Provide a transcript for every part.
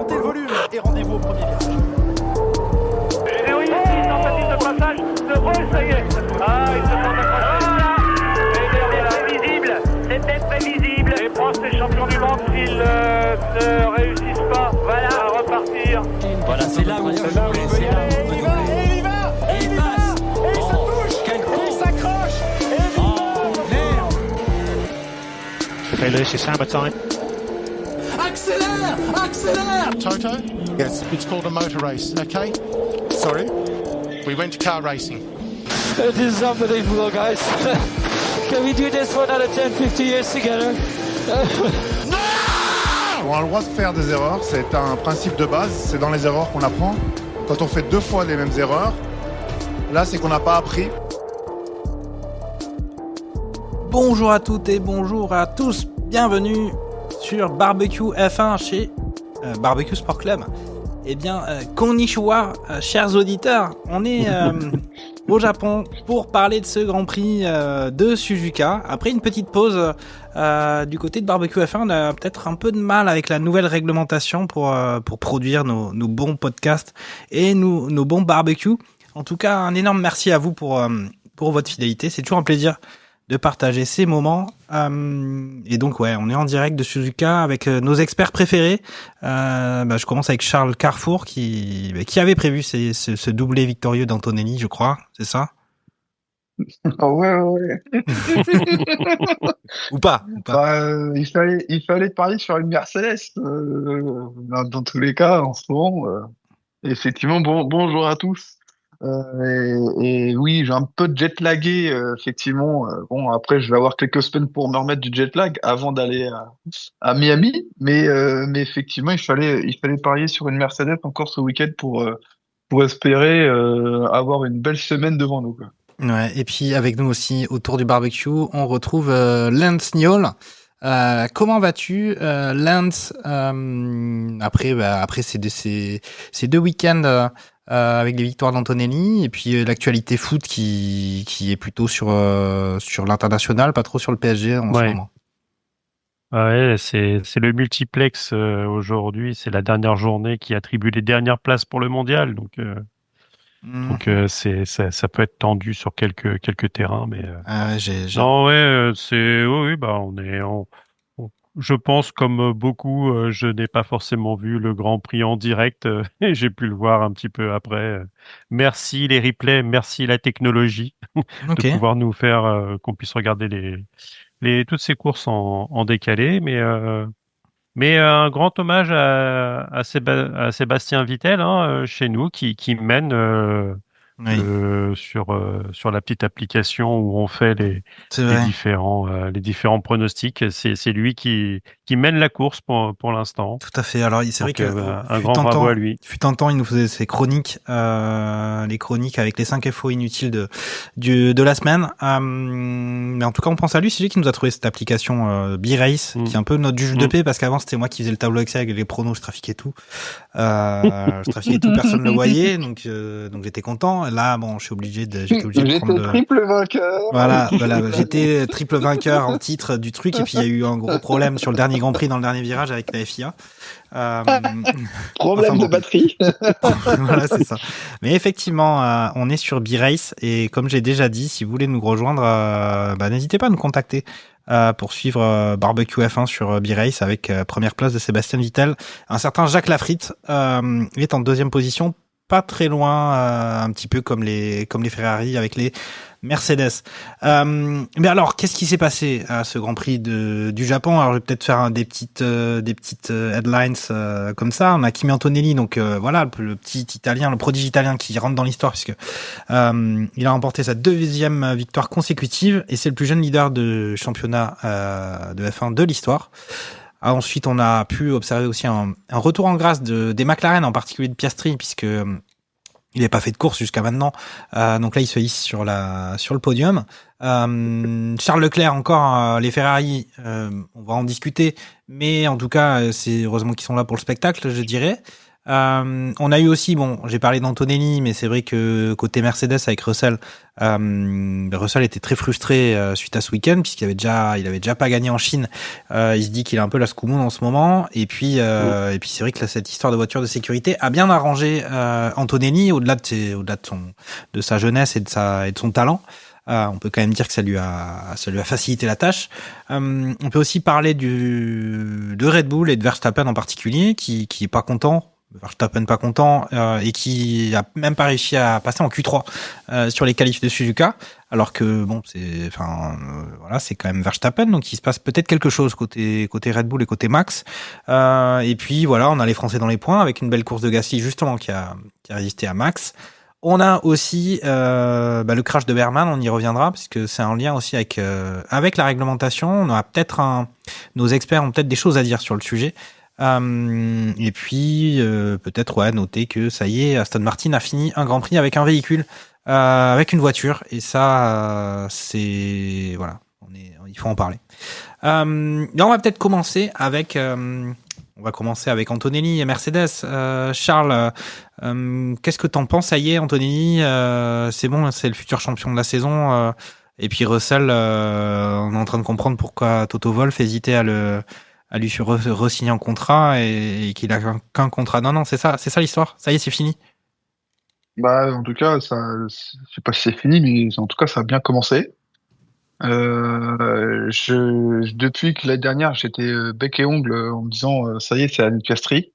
montez le volume et rendez-vous au premier virage. Et oui, tentative de passage de Roll, ça y est. Ah, il se tente d'accrocher. Voilà. C'était prévisible. C'était prévisible. Les Prost, les champions du monde, s'ils ne réussissent pas, voilà, à repartir. Voilà, c'est là où il peut y aller. Il passe. Et il se touche. Et il s'accroche. Et merde. Okay, Lewis, it's hammer time. Accélère. Toto? Yes. It's called a motor race, okay? Sorry? We went to car racing. This is unbelievable, guys. Can we do this for another 10, 50 years together? On a le droit de faire des erreurs, c'est un principe de base, c'est dans les erreurs qu'on apprend. Quand on fait 2 fois les mêmes erreurs, là c'est qu'on n'a pas appris. Bonjour à toutes et bonjour à tous, bienvenue sur Barbecue F1 chez Barbecue Sport Club. Eh bien, konnichiwa, chers auditeurs, on est au Japon pour parler de ce Grand Prix de Suzuka. Après une petite pause du côté de Barbecue F1, on a peut-être un peu de mal avec la nouvelle réglementation pour produire nos bons podcasts et nos bons barbecues. En tout cas, un énorme merci à vous pour votre fidélité. C'est toujours un plaisir de partager ces moments. Et donc, ouais, on est en direct de Suzuka avec nos experts préférés. Je commence avec Charles Carrefour qui avait prévu ce doublé victorieux d'Antonelli, je crois. C'est ça? Oh ouais. Ou pas. Il fallait parier sur une Mercedes. Dans tous les cas, en ce moment. Effectivement, bonjour à tous. Et oui, j'ai un peu de jet lagué, effectivement. Bon, après, je vais avoir quelques semaines pour me remettre du jet lag avant d'aller à Miami. Mais effectivement, il fallait parier sur une Mercedes encore ce week-end pour espérer avoir une belle semaine devant nous, quoi. Ouais, et puis avec nous aussi autour du barbecue, on retrouve Lance Niol. Comment vas-tu, Lance, après ces deux week-ends avec les victoires d'Antonelli et puis l'actualité foot qui est plutôt sur l'international, pas trop sur le PSG en ce moment. Ouais, c'est le multiplex aujourd'hui, c'est la dernière journée qui attribue les dernières places pour le mondial, donc ça peut être tendu sur quelques terrains, mais non, ouais, je pense comme beaucoup, je n'ai pas forcément vu le Grand Prix en direct et j'ai pu le voir un petit peu après. Merci les replays, merci la technologie de pouvoir nous faire qu'on puisse regarder toutes ces courses en décalé, mais un grand hommage à Sébastien Vittel chez nous qui mène sur la petite application où on fait les différents pronostics. C'est lui qui mène la course pour l'instant. Tout à fait. Alors c'est vrai que un grand bravo à lui. Fut un temps, il nous faisait ses chroniques, les chroniques avec les 5 infos inutiles de la semaine. Mais en tout cas, on pense à lui. C'est lui qui nous a trouvé cette application B-Race, qui est un peu notre juge de paix, parce qu'avant c'était moi qui faisais le tableau Excel avec les pronos, je trafiquais tout. Personne ne le voyait, donc j'étais content. Là, bon, j'étais obligé de prendre triple vainqueur. Voilà, j'étais triple vainqueur en titre du truc, et puis il y a eu un gros problème sur le dernier Grand Prix dans le dernier virage avec la FIA. Problème de batterie. Voilà, c'est ça. Mais effectivement, on est sur B-Race, et comme j'ai déjà dit, si vous voulez nous rejoindre, n'hésitez pas à nous contacter pour suivre Barbecue F1 sur B-Race avec première place de Sébastien Vittel. Un certain Jacques Lafritte est en deuxième position, pas très loin, un petit peu comme les Ferrari avec les Mercedes. Mais alors, qu'est-ce qui s'est passé à ce Grand Prix du Japon? Alors, je vais peut-être faire des petites headlines comme ça. On a Kimi Antonelli, donc voilà, le petit Italien, le prodige italien qui rentre dans l'histoire, puisque il a remporté sa 2e victoire consécutive et c'est le plus jeune leader de championnat de F1 de l'histoire. Ensuite, on a pu observer aussi un retour en grâce des McLaren, en particulier de Piastri, puisque il n'a pas fait de course jusqu'à maintenant. Donc là, il se hisse sur le podium. Charles Leclerc encore, les Ferrari, on va en discuter, mais en tout cas, c'est heureusement qu'ils sont là pour le spectacle, je dirais. On a eu aussi, bon, j'ai parlé d'Antonelli, mais c'est vrai que côté Mercedes avec Russell, Russell était très frustré suite à ce week-end puisqu'il avait déjà pas gagné en Chine. Il se dit qu'il a un peu la scoumoune en ce moment. Et puis c'est vrai que là, cette histoire de voiture de sécurité a bien arrangé Antonelli au-delà de sa jeunesse et de son talent. On peut quand même dire que ça lui a facilité la tâche. On peut aussi parler de Red Bull et de Verstappen en particulier, qui est pas content. Verstappen pas content et qui a même pas réussi à passer en Q3 sur les qualifs de Suzuka, alors que bon, voilà, c'est quand même Verstappen, donc il se passe peut-être quelque chose côté Red Bull et côté Max. Et puis voilà, on a les Français dans les points avec une belle course de Gasly justement qui a résisté à Max. On a aussi le crash de Berman, on y reviendra parce que c'est en lien aussi avec la réglementation. On aura nos experts ont peut-être des choses à dire sur le sujet. Et puis peut-être noter que ça y est, Aston Martin a fini un Grand Prix avec un véhicule, avec une voiture, et ça c'est voilà, il faut en parler. Là on va peut-être commencer avec Antonelli et Mercedes. Charles, qu'est-ce que t'en penses? Ça y est, Antonelli, c'est bon, c'est le futur champion de la saison. Et puis Russell, on est en train de comprendre pourquoi Toto Wolff hésitait à lui re-signer un contrat et qu'il a qu'un contrat. Non, c'est ça l'histoire. Ça y est, c'est fini. Bah, en tout cas, ça, je sais pas si c'est fini, mais en tout cas, ça a bien commencé. Depuis que l'année dernière, j'étais bec et ongle en me disant, ça y est, c'est Annie Piastri.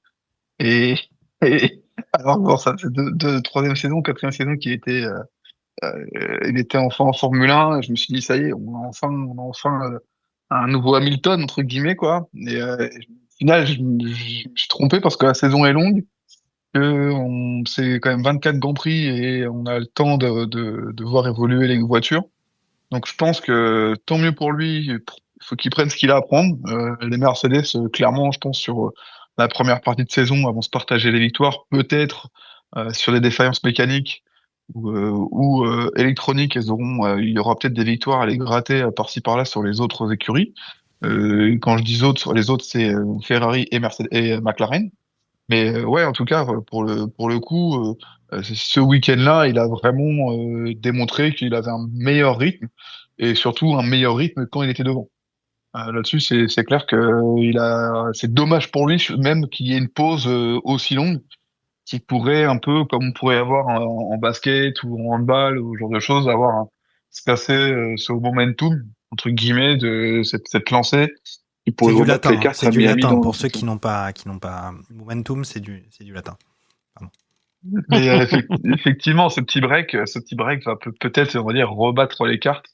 Et, alors bon, ça fait troisième saison, quatrième saison qu'il était, il était enfin en Formule 1. Je me suis dit, ça y est, on a enfin un nouveau Hamilton entre guillemets quoi. Et au final, je me suis trompé parce que la saison est longue, c'est quand même 24 Grands Prix et on a le temps de voir évoluer les voitures. Donc je pense que tant mieux pour lui. Il faut qu'il prenne ce qu'il a à prendre. Les Mercedes, clairement, je pense sur la première partie de saison, vont se partager les victoires, peut-être sur des défaillances mécaniques ou électroniques, il y aura peut-être des victoires à les gratter par-ci par-là sur les autres écuries. Quand je dis les autres, c'est Ferrari et Mercedes et McLaren. Mais ouais, en tout cas, pour le coup, ce week-end-là, il a vraiment démontré qu'il avait un meilleur rythme et surtout un meilleur rythme quand il était devant. Là-dessus, c'est clair que c'est dommage pour lui même qu'il y ait une pause aussi longue, qui pourrait un peu, comme on pourrait avoir en basket ou en handball ou ce genre de choses, se passer ce momentum entre guillemets de cette lancée qui pourrait C'est du remettre latin, les cartes c'est à du Miami latin pour ceux qui n'ont pas momentum, c'est du latin. Pardon. Mais effectivement, ce petit break va peut-être, on va dire, rebattre les cartes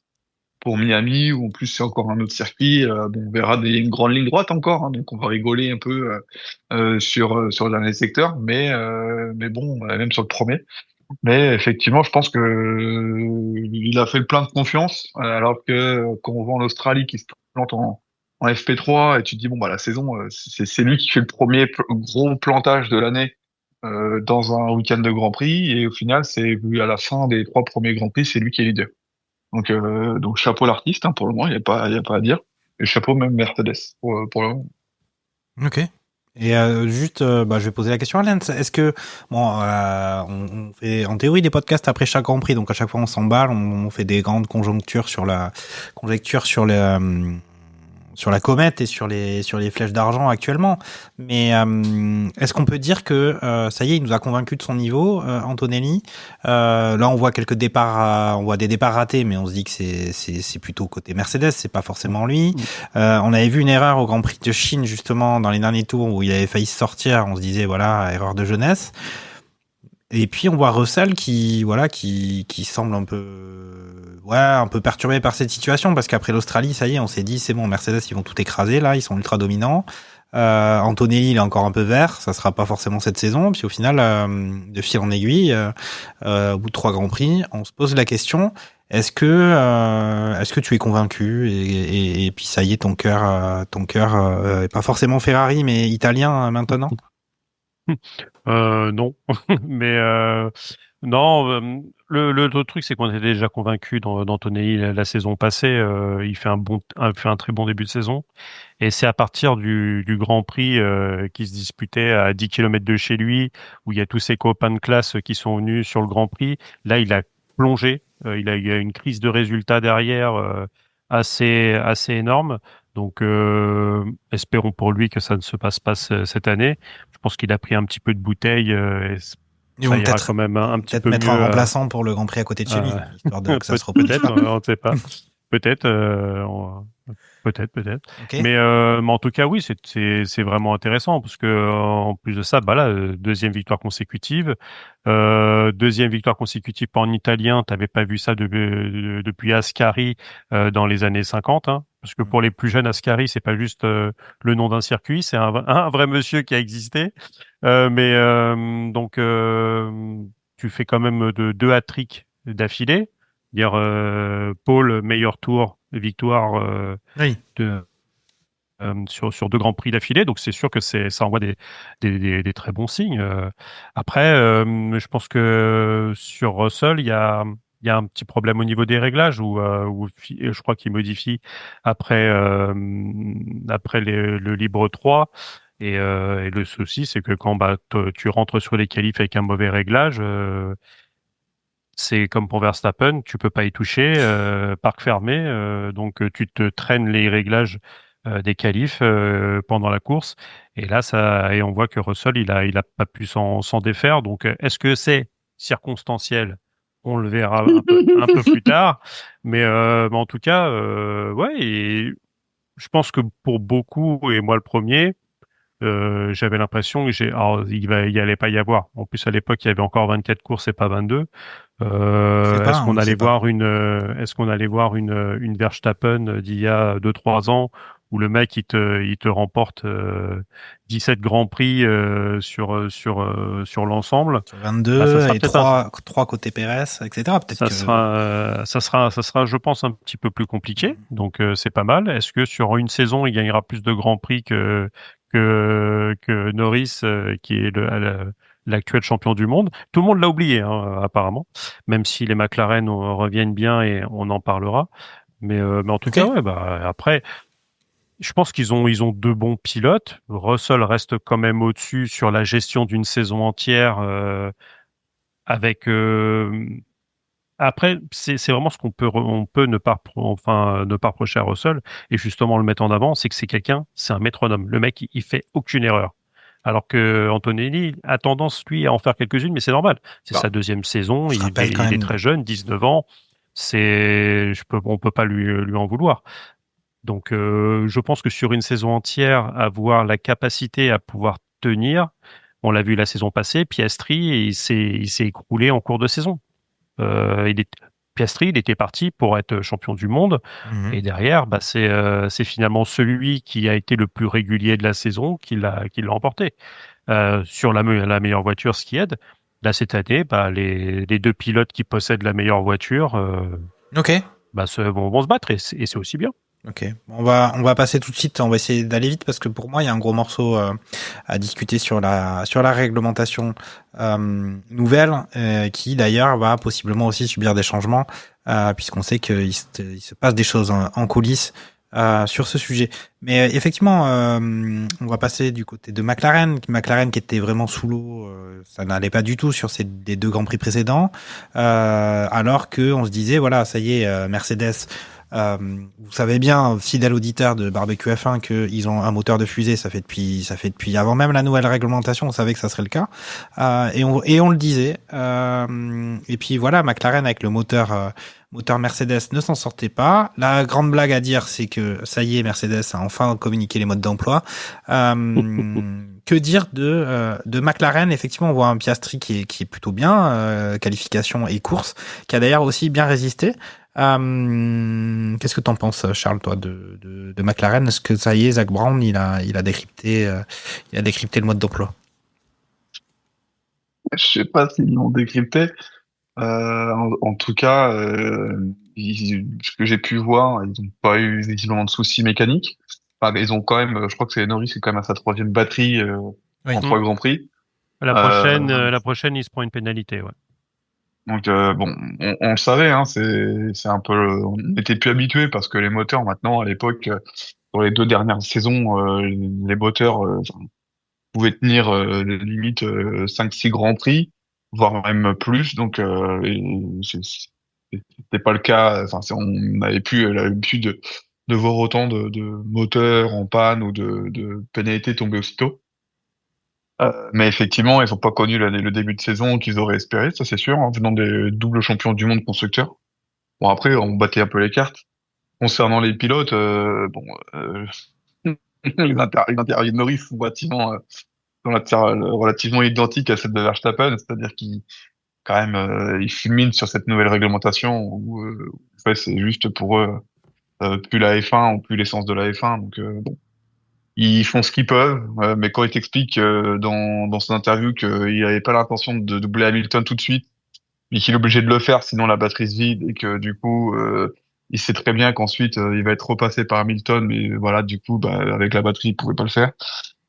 pour Miami, où en plus c'est encore un autre circuit. Bon, on verra une grande ligne droite encore, hein, donc on va rigoler un peu sur le dernier secteur, mais bon, même sur le premier. Mais effectivement, je pense que il a fait le plein de confiance, alors que quand on voit en Australie qui se plante en FP3 et tu te dis bon bah la saison, c'est lui qui fait le premier gros plantage de l'année dans un week-end de Grand Prix, et au final c'est à la fin des 3 premiers Grands Prix, c'est lui qui est leader. Donc chapeau l'artiste, hein, pour le moment, il y a pas à dire, et chapeau même Mercedes pour le moment. Ok. Et juste, je vais poser la question à Lens. Est-ce que on fait en théorie des podcasts après chaque Grand Prix, donc à chaque fois on s'emballe, on fait des grandes conjonctures sur la comète et sur les flèches d'argent actuellement. Mais est-ce qu'on peut dire que ça y est, il nous a convaincu de son niveau, Antonelli. Là, on voit quelques départs, on voit des départs ratés, mais on se dit que c'est plutôt côté Mercedes, c'est pas forcément lui. On avait vu une erreur au Grand Prix de Chine justement dans les derniers tours où il avait failli se sortir. On se disait voilà, erreur de jeunesse. Et puis on voit Russell qui semble un peu perturbé par cette situation, parce qu'après l'Australie, ça y est, on s'est dit c'est bon, Mercedes ils vont tout écraser là, ils sont ultra dominants. Antonelli il est encore un peu vert, ça sera pas forcément cette saison, puis au final de fil en aiguille, au bout de 3 Grands Prix, on se pose la question, est-ce que tu es convaincu et puis ça y est, ton cœur est pas forcément Ferrari mais italien maintenant? Non, mais non. Le truc, c'est qu'on était déjà convaincu d'Antonelli la saison passée. Il fait fait un très bon début de saison, et c'est à partir du Grand Prix qui se disputait à 10 kilomètres de chez lui, où il y a tous ses copains de classe qui sont venus sur le Grand Prix. Là, il a plongé. Il y a une crise de résultats derrière assez énorme. Donc, espérons pour lui que ça ne se passe pas cette année. Je pense qu'il a pris un petit peu de bouteille. Ils Ça vont ira quand même un petit peut-être peu mettre mieux. un remplaçant pour le Grand Prix à côté de chez lui, histoire de que ça se reproduise Peut-être, pas. on ne sait pas. Peut-être, peut-être. Ok. Mais en tout cas, oui, c'est vraiment intéressant parce que en plus de ça, bah là, deuxième victoire consécutive, deuxième victoire consécutive pas en italien. T'avais pas vu ça depuis Ascari dans les années 50, hein. Parce que pour les plus jeunes, Ascari, c'est pas juste le nom d'un circuit, c'est un vrai monsieur qui a existé. Donc, tu fais quand même deux hat-tricks d'affilée. Dire Paul, meilleur tour, victoire Oui. sur deux grands prix d'affilée. Donc, c'est sûr que ça envoie des très bons signes. Après, je pense que sur Russell, il y a un petit problème au niveau des réglages où je crois qu'il modifie après le libre 3. Et le souci, c'est que quand tu rentres sur les qualifs avec un mauvais réglage, c'est comme pour Verstappen, tu peux pas y toucher, parc fermé, donc tu te traînes les réglages des qualifs pendant la course. Et là, et on voit que Russell, il a pas pu s'en défaire. Donc, est-ce que c'est circonstanciel? On le verra un peu plus tard. Mais en tout cas, ouais. Et je pense que pour beaucoup, et moi le premier, j'avais l'impression que alors, il allait pas y avoir. En plus, à l'époque, il y avait encore 24 courses et pas 22. Est-ce qu'on allait voir est-ce qu'on allait voir une Verstappen d'il y a 2-3 ans où le mec il te remporte 17 grands prix sur l'ensemble. 22 Ça sera et peut-être 3 côté Pérez, etc. Peut-être ça sera, je pense, un petit peu plus compliqué. Donc c'est pas mal. Est-ce que sur une saison il gagnera plus de grands prix que Norris, qui est l'actuel champion du monde? Tout le monde l'a oublié, hein, apparemment, même si les McLaren reviennent bien et on en parlera. Mais en tout cas, ouais, bah, après, je pense ils ont deux bons pilotes. Russell reste quand même au-dessus sur la gestion d'une saison entière, avec après, c'est vraiment ce on peut ne pas reprocher à Russell, et justement le mettre en avant, c'est que c'est un métronome. Le mec, il fait aucune erreur. Alors que Antonelli a tendance, lui, à en faire quelques-unes, mais c'est normal. C'est sa deuxième saison, il est très jeune, 19 ans. On peut pas lui en vouloir. Donc, je pense que sur une saison entière, avoir la capacité à pouvoir tenir, on l'a vu la saison passée, Piastri, il s'est écroulé en cours de saison. Piastri, il était parti pour être champion du monde, et derrière, bah, c'est finalement celui qui a été le plus régulier de la saison qui l'a emporté sur la meilleure voiture, ce qui aide. Là, cette année, bah, les deux pilotes qui possèdent la meilleure voiture, bah, vont se battre, et c'est aussi bien. Ok, on va passer tout de suite. On va essayer d'aller vite parce que pour moi il y a un gros morceau à discuter sur la réglementation nouvelle qui d'ailleurs va possiblement aussi subir des changements puisqu'on sait qu'il se passe des choses en coulisses sur ce sujet. Mais effectivement, on va passer du côté de McLaren qui était vraiment sous l'eau. Ça n'allait pas du tout sur des deux grands prix précédents, alors que on se disait voilà, ça y est, Mercedes. Vous savez bien, fidèle auditeur de Barbecue F1, qu'ils ont un moteur de fusée. Ça fait depuis avant même la nouvelle réglementation, on savait que ça serait le cas. Et on le disait. Et puis voilà, McLaren avec le moteur Mercedes ne s'en sortait pas. La grande blague à dire, c'est que ça y est, Mercedes a enfin communiqué les modes d'emploi. Que dire de McLaren? Effectivement, on voit un Piastri qui est plutôt bien, qualification et course, qui a d'ailleurs aussi bien résisté. Qu'est-ce que t'en penses, Charles, toi, de McLaren? Est-ce que ça y est, Zak Brown, il a décrypté le mode d'emploi? Je sais pas s'ils l'ont décrypté. En tout cas, ce que j'ai pu voir, ils n'ont pas eu visiblement de soucis mécaniques. Enfin, ils ont quand même, je crois que c'est Norris qui est quand même à sa troisième batterie en 3 Grands Prix. La prochaine, il se prend une pénalité, ouais. Donc bon, on le savait, hein, c'est un peu, on n'était plus habitué parce que les moteurs maintenant, à l'époque, pour les 2 dernières saisons, les moteurs pouvaient tenir limite 5-6 grands prix, voire même plus. Donc c'était pas le cas. Enfin, on n'avait plus l'habitude de voir autant de moteurs en panne ou de pénalités tomber aussitôt. Mais effectivement, ils n'ont pas connu le début de saison qu'ils auraient espéré, ça c'est sûr, en venant des doubles champions du monde constructeurs. Bon après, on battait un peu les cartes. Concernant les pilotes, bon, les Norris sont relativement identiques à celle de Verstappen, c'est-à-dire qu'ils quand même ils fulminent sur cette nouvelle réglementation où en fait, c'est juste pour eux plus la F1 ou plus l'essence de la F1. Donc bon, ils font ce qu'ils peuvent, mais quand il t'explique dans son interview qu'il n'avait pas l'intention de doubler Hamilton tout de suite, mais qu'il est obligé de le faire sinon la batterie se vide et que du coup il sait très bien qu'ensuite il va être repassé par Hamilton, mais voilà du coup bah, avec la batterie il pouvait pas le faire.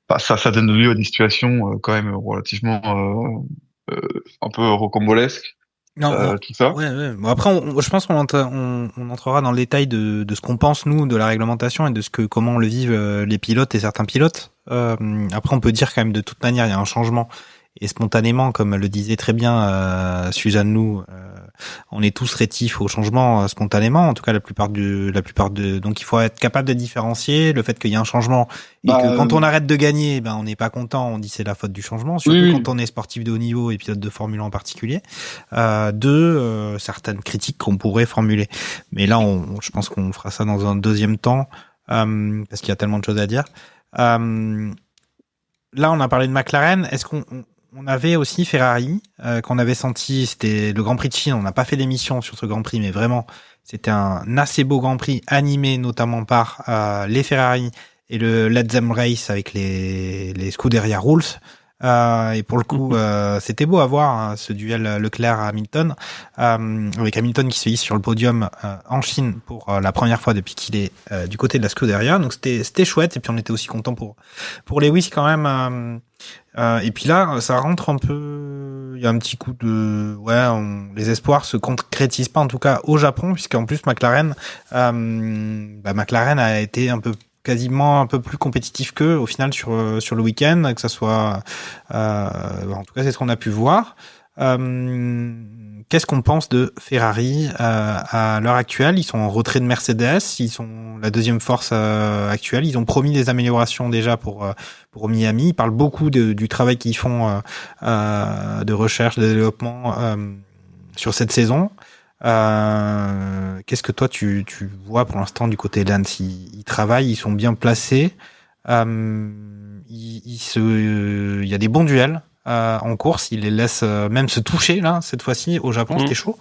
Bah, ça donne lieu à des situations quand même relativement un peu rocambolesques, Non, tout ça. ouais, ouais. Bon, après, je pense on entrera dans le détail de ce qu'on pense nous de la réglementation et de comment le vivent les pilotes et certains pilotes. Après, on peut dire quand même de toute manière, il y a un changement et spontanément, comme le disait très bien Suzanne Lou, on est tous rétifs au changement spontanément. En tout cas, la plupart de. Donc, il faut être capable de différencier le fait qu'il y a un changement et Bah, que quand on arrête de gagner, ben on n'est pas content. On dit c'est la faute du changement. oui, Surtout oui. quand on est sportif de haut niveau et pilote de Formule 1 en particulier. Certaines critiques qu'on pourrait formuler. Mais là, je pense qu'on fera ça dans un deuxième temps parce qu'il y a tellement de choses à dire. Là, on a parlé de McLaren. Est-ce qu'on avait aussi Ferrari qu'on avait senti, c'était le Grand Prix de Chine. On n'a pas fait d'émission sur ce Grand Prix, mais vraiment, c'était un assez beau Grand Prix animé notamment par les Ferrari et le Let Them Race avec les Scuderia Rules. Et pour le coup, c'était beau à voir hein, ce duel Leclerc-Hamilton, avec Hamilton qui se hisse sur le podium en Chine pour la première fois depuis qu'il est du côté de la Scuderia. Donc c'était chouette. Et puis on était aussi content pour Lewis quand même. Et puis là, ça rentre un peu. Il y a un petit coup de les espoirs se concrétisent pas en tout cas au Japon, puisqu'en plus McLaren a été quasiment un peu plus compétitif qu'eux au final sur le week-end, que ça soit en tout cas c'est ce qu'on a pu voir. Qu'est-ce qu'on pense de Ferrari à l'heure actuelle? Ils sont en retrait de Mercedes, ils sont la deuxième force actuelle. Ils ont promis des améliorations déjà pour Miami. Ils parlent beaucoup du travail qu'ils font de recherche, de développement sur cette saison. Qu'est-ce que toi tu vois pour l'instant du côté Lance? Ils travaillent, ils sont bien placés. Il y a des bons duels en course. Ils les laissent même se toucher là cette fois-ci. Au Japon, c'était chaud.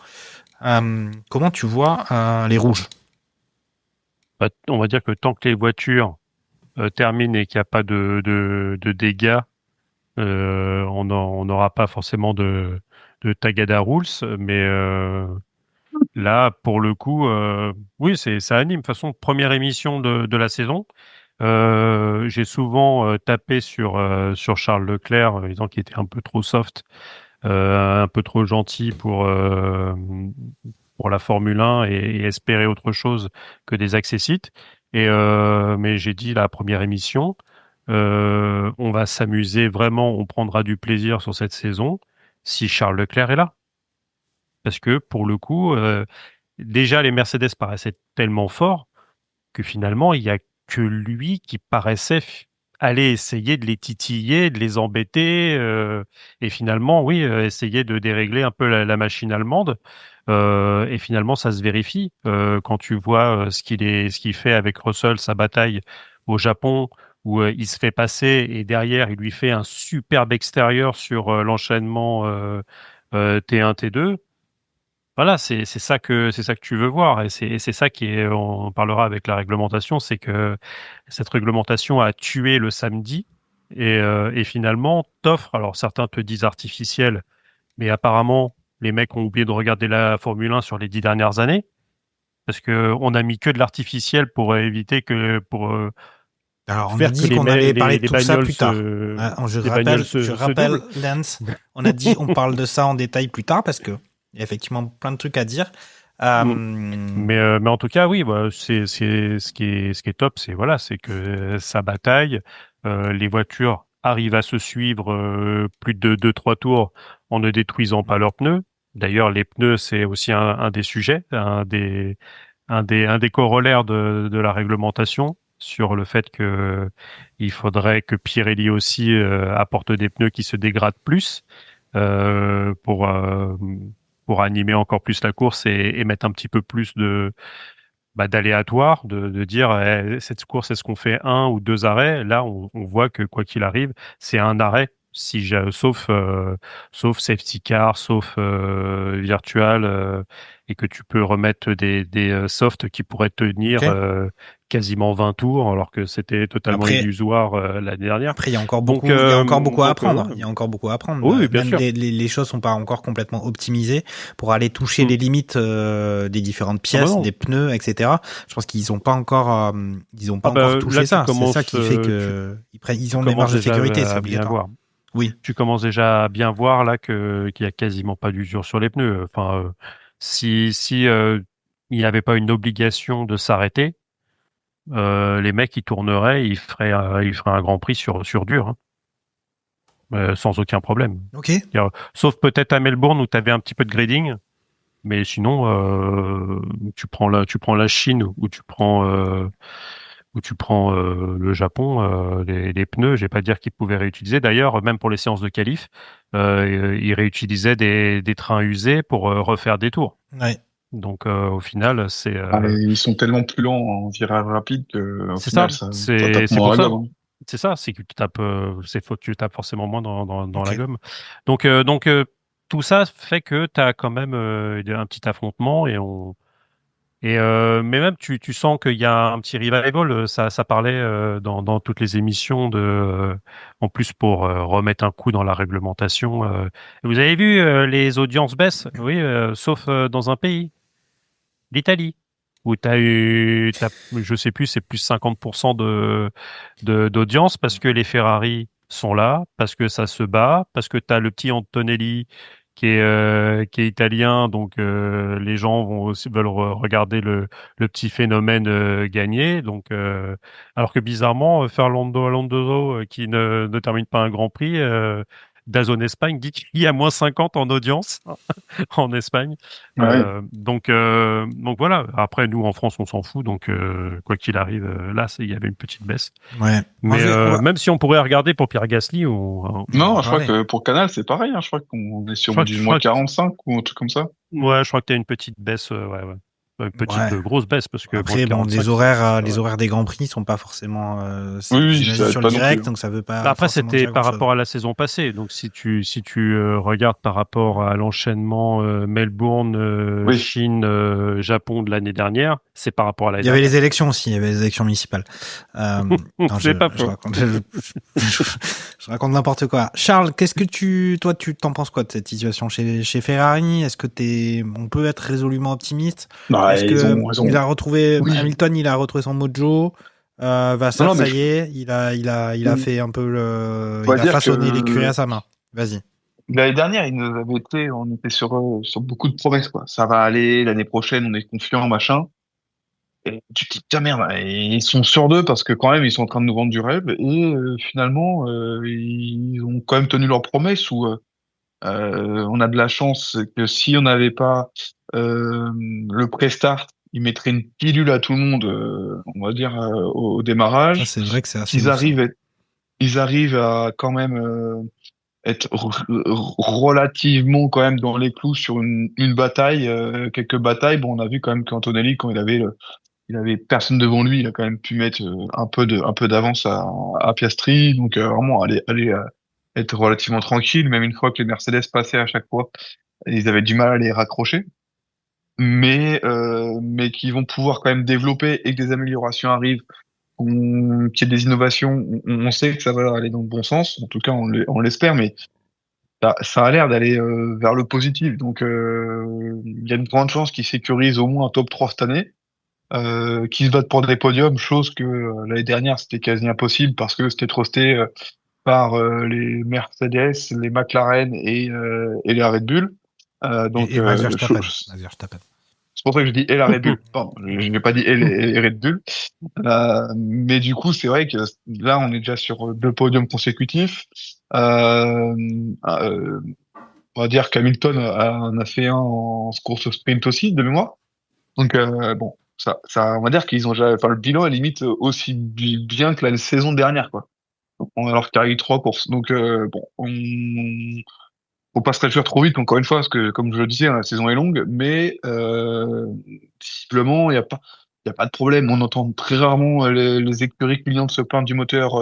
Comment tu vois les rouges? On va dire que tant que les voitures terminent et qu'il n'y a pas de dégâts, on n'aura pas forcément de Tagada Rules, mais là, pour le coup, oui, ça anime. De toute façon, première émission de la saison. J'ai souvent tapé sur Charles Leclerc, disant qu'il était un peu trop soft, un peu trop gentil pour la Formule 1 et espérer autre chose que des accessites. Mais j'ai dit la première émission, on va s'amuser vraiment, on prendra du plaisir sur cette saison si Charles Leclerc est là. Parce que pour le coup, déjà les Mercedes paraissaient tellement forts que finalement, il y a que lui qui paraissait aller essayer de les titiller, de les embêter, et finalement, oui, essayer de dérégler un peu la machine allemande. Et finalement, ça se vérifie quand tu vois ce qu'il fait avec Russell, sa bataille au Japon, où il se fait passer et derrière, il lui fait un superbe extérieur sur l'enchaînement T1, T2. Voilà, c'est ça que tu veux voir et c'est ça on parlera avec la réglementation, c'est que cette réglementation a tué le samedi et finalement t'offre, alors certains te disent artificiel, mais apparemment les mecs ont oublié de regarder la Formule 1 sur les 10 dernières années parce que on a mis que de l'artificiel pour éviter que Alors, on a faire dit que qu'on allait parler de les tout ça bagnoles plus tard. Je rappelle, Lance, on a dit on parle de ça en détail plus tard parce que il y a effectivement plein de trucs à dire. Mais en tout cas, oui, bah, c'est ce qui est top, c'est que ça bataille, les voitures arrivent à se suivre plus de 2-3 tours en ne détruisant pas leurs pneus. D'ailleurs, les pneus, c'est aussi un des sujets, un des corollaires de la réglementation sur le fait que il faudrait que Pirelli aussi apporte des pneus qui se dégradent plus euh, pour euh, pour animer encore plus la course et mettre un petit peu plus d'aléatoire, de dire cette course, est-ce qu'on fait un ou deux arrêts? Là, on voit que quoi qu'il arrive, c'est un arrêt. Sauf safety car, sauf virtual, et que tu peux remettre des softs qui pourraient tenir quasiment 20 tours, alors que c'était totalement illusoire l'année dernière. Après, il y a encore beaucoup, il y a encore beaucoup à apprendre. ouais. Il y a encore beaucoup à apprendre. Oui, bien Même sûr. les choses sont pas encore complètement optimisées pour aller toucher les limites des différentes pièces, des pneus, etc. Je pense qu'ils ont pas encore, touché ça. C'est ça qui fait que ils ont des marges de sécurité, c'est obligatoire. Oui. Tu commences déjà à bien voir là qu'il y a quasiment pas d'usure sur les pneus. Enfin, si il n'y avait pas une obligation de s'arrêter, les mecs ils tourneraient, ils feraient un Grand Prix sur dur, hein. Sans aucun problème. Ok. Sauf peut-être à Melbourne où tu avais un petit peu de grading, mais sinon tu prends la Chine ou tu prends le Japon, les pneus, je vais pas dire qu'ils pouvaient réutiliser. D'ailleurs, même pour les séances de qualif, ils réutilisaient des trains usés pour refaire des tours. Ouais. Donc au final, c'est ils sont tellement plus lents en virage rapide que au c'est final, ça. ça tape moins Pour la ça. gomme, hein. C'est ça, c'est que tu tapes forcément moins dans la Ok. gomme. Donc tout ça fait que tu as quand même un petit affrontement mais même tu sens qu'il y a un petit revival, ça parlait dans toutes les émissions en plus pour remettre un coup dans la réglementation. Vous avez vu les audiences baissent, oui, sauf dans un pays, l'Italie, où je sais plus, c'est plus 50% d'audience parce que les Ferrari sont là, parce que ça se bat, parce que tu as le petit Antonelli qui est italien, donc les gens veulent regarder le petit phénomène gagner. Donc, alors que bizarrement, Fernando Alonso, qui ne termine pas un Grand Prix, DAZN Espagne dit qu'il y a moins 50 en audience en Espagne. Ouais. Donc voilà. Après, nous en France, on s'en fout. Donc quoi qu'il arrive, là, il y avait une petite baisse. Ouais. Mais même si on pourrait regarder pour Pierre Gasly, Non, je crois que pour Canal, c'est pareil, hein. Je crois qu'on est sur du moins 45 ou un truc comme ça. ouais, je crois que tu as une petite baisse, ouais. Une petite grosse baisse parce que après, les horaires des Grands Prix sont pas forcément oui, ça sur pas le direct, non plus. donc ça veut pas. Après, forcément c'était dire par grand-chose. rapport à la saison passée. Donc, si tu regardes par rapport à l'enchaînement Melbourne, Oui. Chine, Japon de l'année dernière, c'est par rapport à l'année Il y avait dernière. les élections aussi, il y avait les élections municipales. Non, C'est pas faux. Je raconte n'importe quoi. Charles, qu'est-ce que tu t'en penses quoi de cette situation chez Ferrari? Est-ce que on peut être résolument optimiste? Bah, Est-ce que il a retrouvé Hamilton, il a retrouvé son mojo? Vassar, ça y est, il a fait un peu il a façonné l'écurie à sa main. Vas-y. L'année dernière, on était sur beaucoup de promesses, quoi. Ça va aller, l'année prochaine, on est confiant, machin. Et tu te dis, tiens, merde, ils sont sur d'eux parce que quand même, ils sont en train de nous vendre du rêve. Et finalement, ils ont quand même tenu leurs promesses où on a de la chance que si on n'avait pas le pré-start, ils mettraient une pilule à tout le monde, on va dire, au démarrage. Ça, c'est vrai que c'est assez Ils arrivent à quand même être relativement quand même dans les clous sur une bataille, quelques batailles. Bon, on a vu quand même qu'Antonelli, quand il avait personne devant lui, il a quand même pu mettre un peu d'avance à Piastri. Donc vraiment aller être relativement tranquille, même une fois que les Mercedes passaient à chaque fois, ils avaient du mal à les raccrocher. Mais qui vont pouvoir quand même développer et que des améliorations arrivent, qu'il y ait des innovations, on sait que ça va aller dans le bon sens. En tout cas, on l'espère, mais ça a l'air d'aller vers le positif. Donc, il y a une grande chance qu'ils sécurisent au moins un top 3 cette année. qui se battent pour des podiums, chose que l'année dernière c'était quasi impossible parce que c'était trusté par les Mercedes, les McLaren et les Red Bull. Donc, et Max Verstappen. Max Verstappen. c'est pour ça que je dis et la Red Bull. Pardon, je n'ai pas dit et les Red Bull. Mais du coup, c'est vrai que là, on est déjà sur 2 podiums consécutifs. Euh, euh, on va dire qu'Hamilton en a fait un en course au sprint aussi, de mémoire. Donc bon, on va dire qu'ils ont déjà, enfin le bilan est limite aussi bien que la saison dernière, quoi. Alors qu'il y a eu 3 courses. Donc bon, faut pas se réjouir trop vite, encore une fois, parce que comme je le disais, hein, la saison est longue, mais visiblement, il y a pas de problème. On entend très rarement les écuries clientes se plaindre du moteur.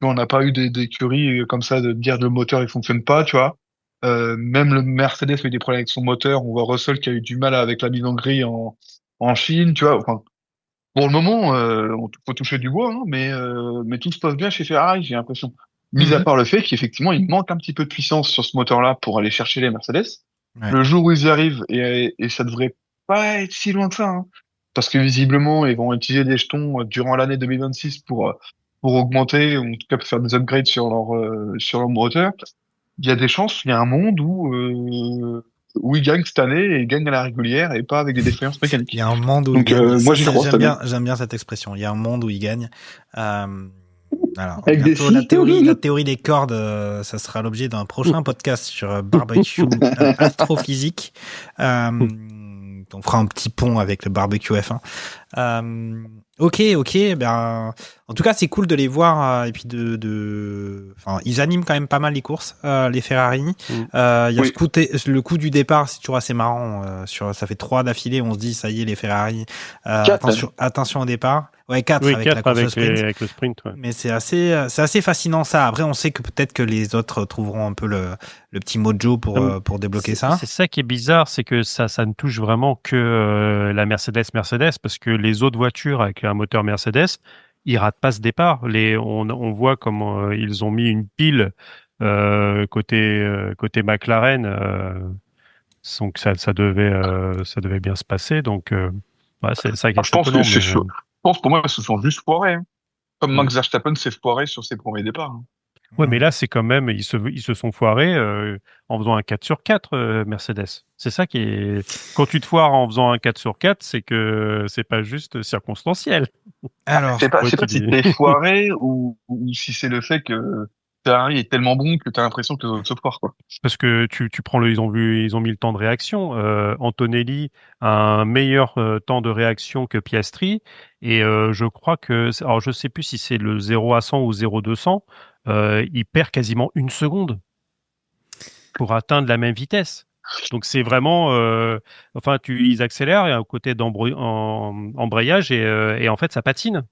On n'a pas eu d'écuries comme ça de dire le moteur il fonctionne pas, tu vois. Même le Mercedes a eu des problèmes avec son moteur. On voit Russell qui a eu du mal avec la mise en grille en Chine, tu vois. Enfin, pour le moment, on faut toucher du bois, hein, mais tout se passe bien chez Ferrari, j'ai l'impression. Mis à part le fait qu'effectivement, il manque un petit peu de puissance sur ce moteur-là pour aller chercher les Mercedes. Ouais. Le jour où ils y arrivent, et ça devrait pas être si loin que ça, hein, parce que visiblement, ils vont utiliser des jetons durant l'année 2026 pour augmenter, ou en tout cas pour faire des upgrades sur leur moteur. Il y a des chances, il y a un monde où ils gagnent cette année et ils gagnent à la régulière et pas avec des défaillances mécaniques. Il y a un monde où Donc, il gagne. moi, j'y crois cette année. J'aime bien cette expression. Il y a un monde où il gagne. Alors, Avec des bientôt, filles. la théorie des cordes, ça sera l'objet d'un prochain podcast sur barbecue astrophysique. On fera un petit pont avec le barbecue F1. Ok. Ben, en tout cas, c'est cool de les voir et puis enfin, ils animent quand même pas mal les courses, les Ferrari. Il y a le coup du départ, c'est toujours assez marrant. Ça fait 3 d'affilée, on se dit ça y est, les Ferrari. Attention au départ. Ouais, 4 avec la course au sprint. Avec le sprint, ouais. Mais c'est assez fascinant ça. Après, on sait que peut-être que les autres trouveront un peu le petit mojo pour débloquer ça. C'est ça qui est bizarre, c'est que ça ne touche vraiment que la Mercedes, parce que les autres voitures avec un moteur Mercedes, ils ratent pas ce départ. On voit comment ils ont mis une pile côté McLaren. Donc ça devait bien se passer. Donc ouais, c'est ça qui est Je pense étonnant, que je pense pour moi, ils se sont juste foirés, hein. Comme Max Verstappen s'est foiré sur ses premiers départs, hein. Ouais, mais là, c'est quand même, ils se sont foirés en faisant un 4/4 Mercedes. C'est ça qui est. Quand tu te foires en faisant un 4/4, c'est que c'est pas juste circonstanciel. Alors, Je sais pas si t'es foiré ou si c'est le fait que Ferrari est tellement bon que t'as l'impression que les autres se foirent, quoi. Parce que tu prends ils ont mis le temps de réaction. Antonelli a un meilleur temps de réaction que Piastri, et je crois que, alors je sais plus si c'est le 0 à 100 ou 0-200, il perd quasiment 1 seconde pour atteindre la même vitesse. Donc c'est vraiment, ils accélèrent, il y a un côté d'embrayage et en fait ça patine.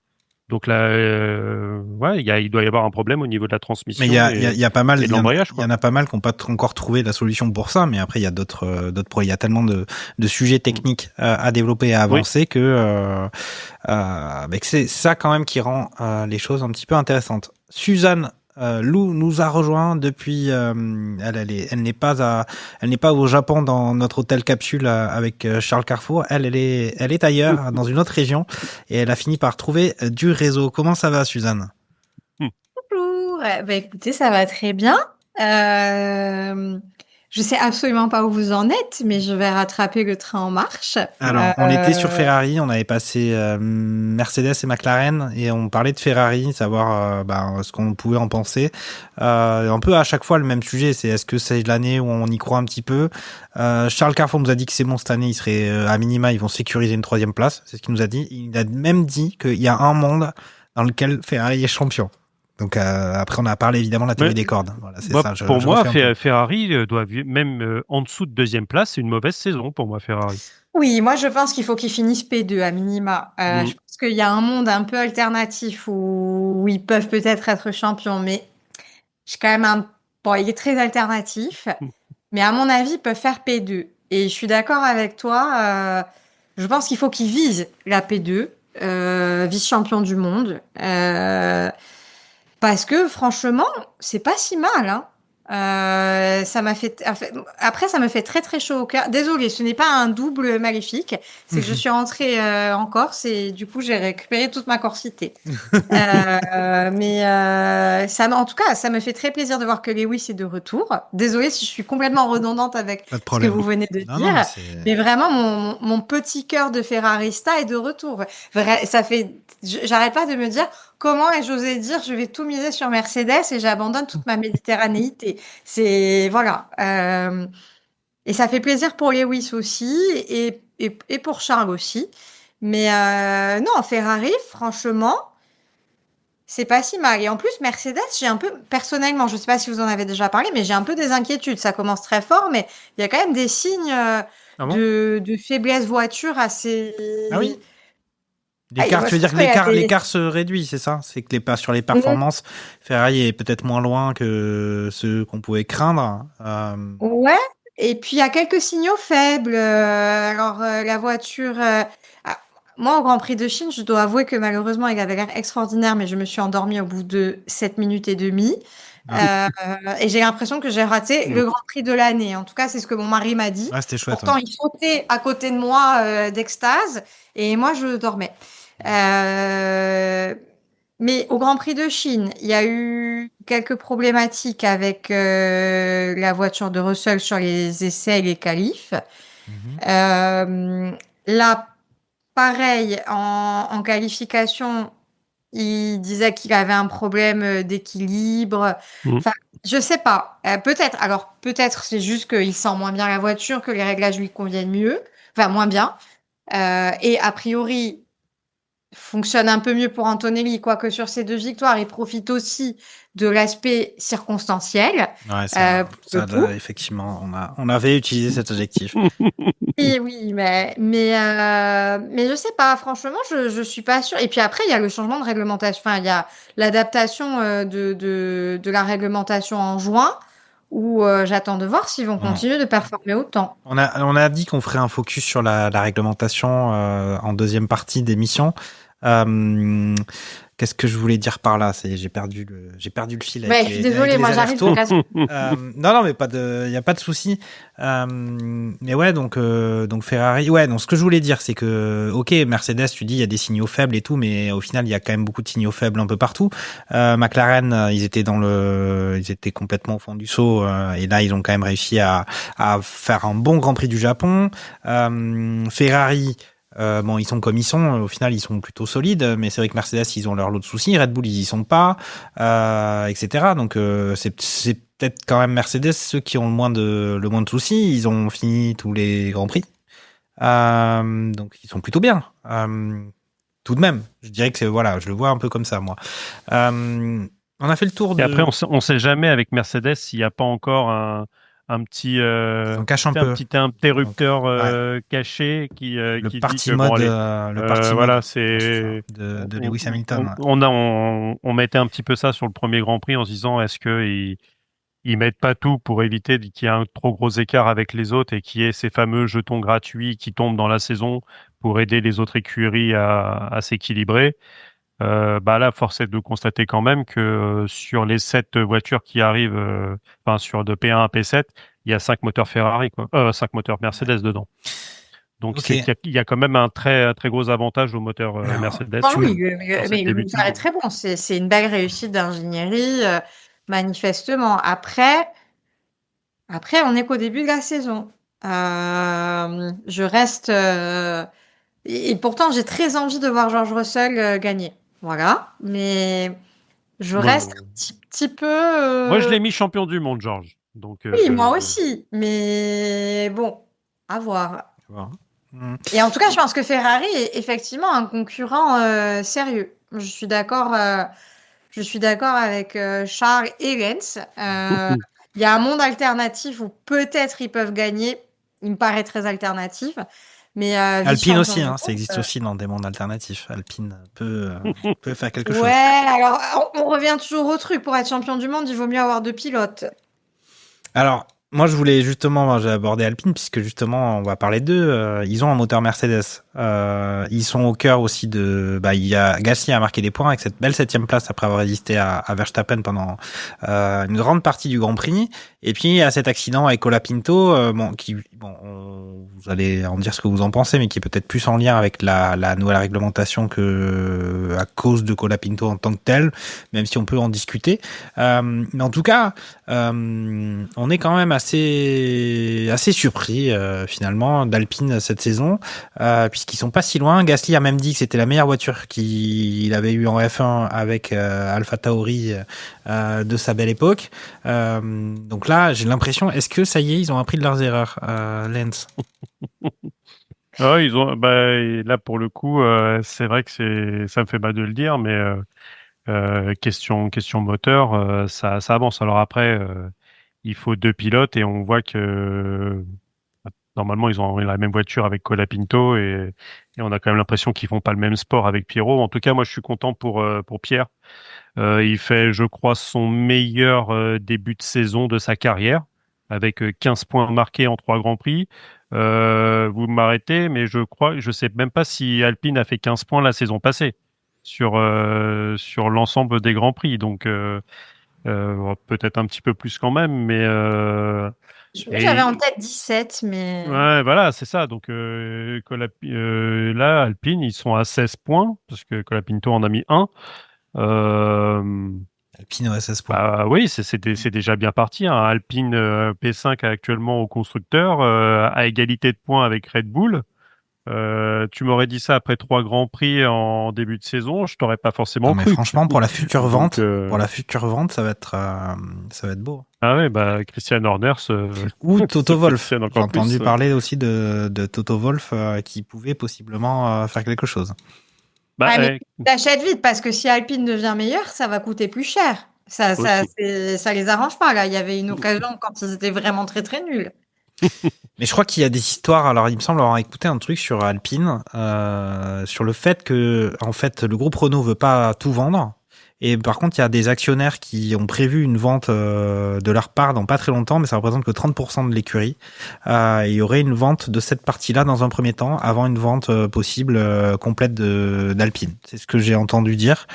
Donc là, il doit y avoir un problème au niveau de la transmission. Mais il y a pas mal, de l'embrayage, il y en a pas mal qui n'ont pas encore trouvé la solution pour ça. Mais après, il y a d'autres il y a tellement de sujets techniques à développer et à avancer que c'est ça quand même qui rend les choses un petit peu intéressantes. Suzanne Lou nous a rejoint depuis. Elle n'est pas au Japon dans notre hôtel capsule avec Charles Carrefour. Elle est ailleurs, dans une autre région, et elle a fini par trouver du réseau. Comment ça va, Suzanne? Bonjour. Écoutez, ça va très bien. Je sais absolument pas où vous en êtes, mais je vais rattraper le train en marche. Alors, on était sur Ferrari, on avait passé Mercedes et McLaren, et on parlait de Ferrari, savoir ce qu'on pouvait en penser. Un peu à chaque fois le même sujet, c'est est-ce que c'est l'année où on y croit un petit peu. Charles Carrefour nous a dit que c'est bon cette année, il serait à minima, ils vont sécuriser une 3e place, c'est ce qu'il nous a dit. Il a même dit qu'il y a un monde dans lequel Ferrari est champion. Donc après on a parlé évidemment de la théorie des cordes. Voilà, c'est ça. Pour moi, Ferrari doit même en dessous de 2e place, c'est une mauvaise saison pour moi, Ferrari. Oui, moi je pense qu'il faut qu'ils finissent P2 à minima. Je pense qu'il y a un monde un peu alternatif où ils peuvent peut-être être champions, mais j'ai quand même il est très alternatif, mais à mon avis ils peuvent faire P2. Et je suis d'accord avec toi. Je pense qu'il faut qu'ils visent la P2, vice-champion du monde. Parce que franchement, c'est pas si mal, hein. Ça m'a fait, après, ça me fait très très chaud au cœur. Désolée, ce n'est pas un double maléfique. C'est que je suis rentrée en Corse et du coup, j'ai récupéré toute ma corsité. Mais en tout cas, ça me fait très plaisir de voir que Lewis est de retour. Désolée si je suis complètement redondante avec ce que vous venez de dire. Mais vraiment, mon petit cœur de ferrarista est de retour. Ça fait, j'arrête pas de me dire comment ai-je osé dire je vais tout miser sur Mercedes et j'abandonne toute ma méditerranéité. C'est voilà. Et ça fait plaisir pour Lewis aussi et pour Charles aussi. Mais non, Ferrari, franchement, c'est pas si mal. Et en plus, Mercedes, j'ai un peu, personnellement, je sais pas si vous en avez déjà parlé, mais j'ai un peu des inquiétudes. Ça commence très fort, mais il y a quand même des signes de faiblesse voiture assez... Ah oui. L'écart, tu veux dire que l'écart se réduit, c'est ça? C'est que sur les performances, Ferrari est peut-être moins loin que ceux qu'on pouvait craindre. Ouais. Et puis il y a quelques signaux faibles. La voiture. Moi, au Grand Prix de Chine, je dois avouer que malheureusement, il avait l'air extraordinaire, mais je me suis endormie au bout de 7 minutes et demie. Et j'ai l'impression que j'ai raté le Grand Prix de l'année. En tout cas, c'est ce que mon mari m'a dit. Ouais, c'était chouette. Pourtant, il sautait à côté de moi d'extase et moi, je dormais. Mais au Grand Prix de Chine, il y a eu quelques problématiques avec la voiture de Russell sur les essais et les qualifs. Là, pareil, en qualification, il disait qu'il avait un problème d'équilibre. Enfin, je sais pas. Peut-être. Alors, peut-être c'est juste qu'il sent moins bien la voiture, que les réglages lui conviennent mieux. Enfin, moins bien. Et a priori, fonctionne un peu mieux pour Antonelli, quoique sur ces 2 victoires, il profite aussi de l'aspect circonstanciel. Ouais, effectivement, on avait utilisé cet adjectif. Oui, mais je sais pas, franchement, je suis pas sûre. Et puis après, il y a le changement de réglementation, enfin, il y a l'adaptation de la réglementation en juin, où j'attends de voir s'ils vont continuer de performer autant. On a dit qu'on ferait un focus sur la réglementation en deuxième partie d'émission. Qu'est-ce que je voulais dire par là? J'ai perdu le fil. Ouais, je suis désolée, moi j'arrive. Non, mais il y a pas de souci. Mais ouais, donc Ferrari. Ouais, donc ce que je voulais dire, c'est que ok, Mercedes, tu dis il y a des signaux faibles et tout, mais au final il y a quand même beaucoup de signaux faibles un peu partout. McLaren, ils étaient complètement au fond du seau, et là ils ont quand même réussi à faire un bon Grand Prix du Japon. Ferrari. Ils sont comme ils sont. Au final, ils sont plutôt solides. Mais c'est vrai que Mercedes, ils ont leur lot de soucis. Red Bull, ils y sont pas, etc. Donc, c'est peut-être quand même Mercedes ceux qui ont le moins de soucis. Ils ont fini tous les grands prix. Donc, ils sont plutôt bien. Tout de même, je dirais que je le vois un peu comme ça, moi. On a fait le tour de... Et après, on sait jamais avec Mercedes s'il n'y a pas encore un petit interrupteur caché qui le party dit que mode, le party voilà, mode c'est de Lewis Hamilton. On mettait un petit peu ça sur le premier Grand Prix en se disant est-ce que ils mettent pas tout pour éviter qu'il y ait un trop gros écart avec les autres et qu'il y ait ces fameux jetons gratuits qui tombent dans la saison pour aider les autres écuries à s'équilibrer. Là, force est de constater quand même que sur les 7 voitures qui arrivent, sur de P1 à P7, il y a 5 moteurs Ferrari, 5 moteurs Mercedes dedans. Donc il y a quand même un très très gros avantage au moteur Mercedes. Oui, mais le moteur est très bon. C'est une belle réussite d'ingénierie, manifestement. Après, on n'est qu'au début de la saison. Je reste et pourtant j'ai très envie de voir George Russell gagner. Voilà, mais je reste un petit peu... Moi, je l'ai mis champion du monde, George. Donc, oui, moi aussi, mais bon, à voir. Et en tout cas, je pense que Ferrari est effectivement un concurrent sérieux. Je suis d'accord avec Charles et Lens. Il y a un monde alternatif où peut-être ils peuvent gagner. Il me paraît très alternatif. Mais Alpine aussi, ça existe aussi dans des mondes alternatifs. Alpine peut faire quelque chose. Ouais, alors on revient toujours au truc. Pour être champion du monde, il vaut mieux avoir 2 pilotes. Alors, moi, je voulais justement, j'ai abordé Alpine puisque justement, on va parler d'eux. Ils ont un moteur Mercedes. Ils sont au cœur aussi il y a Gasly a marqué des points avec cette belle 7e place après avoir résisté à Verstappen pendant une grande partie du Grand Prix. Et puis il y a cet accident avec Colapinto, vous allez en dire ce que vous en pensez, mais qui est peut-être plus en lien avec la nouvelle réglementation que à cause de Colapinto en tant que tel, même si on peut en discuter. Mais en tout cas, on est quand même assez surpris finalement d'Alpine cette saison, puisqu'ils sont pas si loin. Gasly a même dit que c'était la meilleure voiture qu'il avait eue en F1 avec AlphaTauri de sa belle époque. Donc là, j'ai l'impression, est-ce que ça y est, ils ont appris de leurs erreurs, Lens? Ils ont, là pour le coup, c'est vrai que ça me fait mal de le dire, mais question moteur, ça avance. Alors après, il faut 2 pilotes et on voit que normalement ils ont la même voiture avec Colapinto et on a quand même l'impression qu'ils font pas le même sport avec Pierrot. En tout cas, moi je suis content pour Pierre. Il fait, je crois, son meilleur début de saison de sa carrière avec 15 points marqués en 3 Grands Prix. Vous m'arrêtez, mais je sais même pas si Alpine a fait 15 points la saison passée sur l'ensemble des Grands Prix. Donc peut-être un petit peu plus quand même, mais J'avais en tête 17, mais ouais, voilà, c'est ça. Donc là, Alpine, ils sont à 16 points parce que Colapinto en a mis 1. Alpine, ouais, 16 points. Oui, c'est déjà bien parti. Hein. Alpine P5 actuellement au constructeur, à égalité de points avec Red Bull. Tu m'aurais dit ça après 3 Grands Prix en début de saison, je t'aurais pas forcément mais cru. franchement, pour la future vente, donc, ça va être beau. Ah ouais, Christian Horner ou Toto Wolff. J'ai J'ai entendu parler aussi de Toto Wolff qui pouvait possiblement faire quelque chose. Mais t'achètes vite parce que si Alpine devient meilleur, ça va coûter plus cher. Ça les arrange pas là. Il y avait une occasion quand ils étaient vraiment très très nuls. Mais je crois qu'il y a des histoires. Alors, il me semble avoir écouté un truc sur Alpine, sur le fait que, en fait, le groupe Renault veut pas tout vendre. Et par contre, il y a des actionnaires qui ont prévu une vente de leur part dans pas très longtemps, mais ça représente que 30% de l'écurie. Il y aurait une vente de cette partie-là dans un premier temps, avant une vente possible complète d'Alpine. C'est ce que j'ai entendu dire.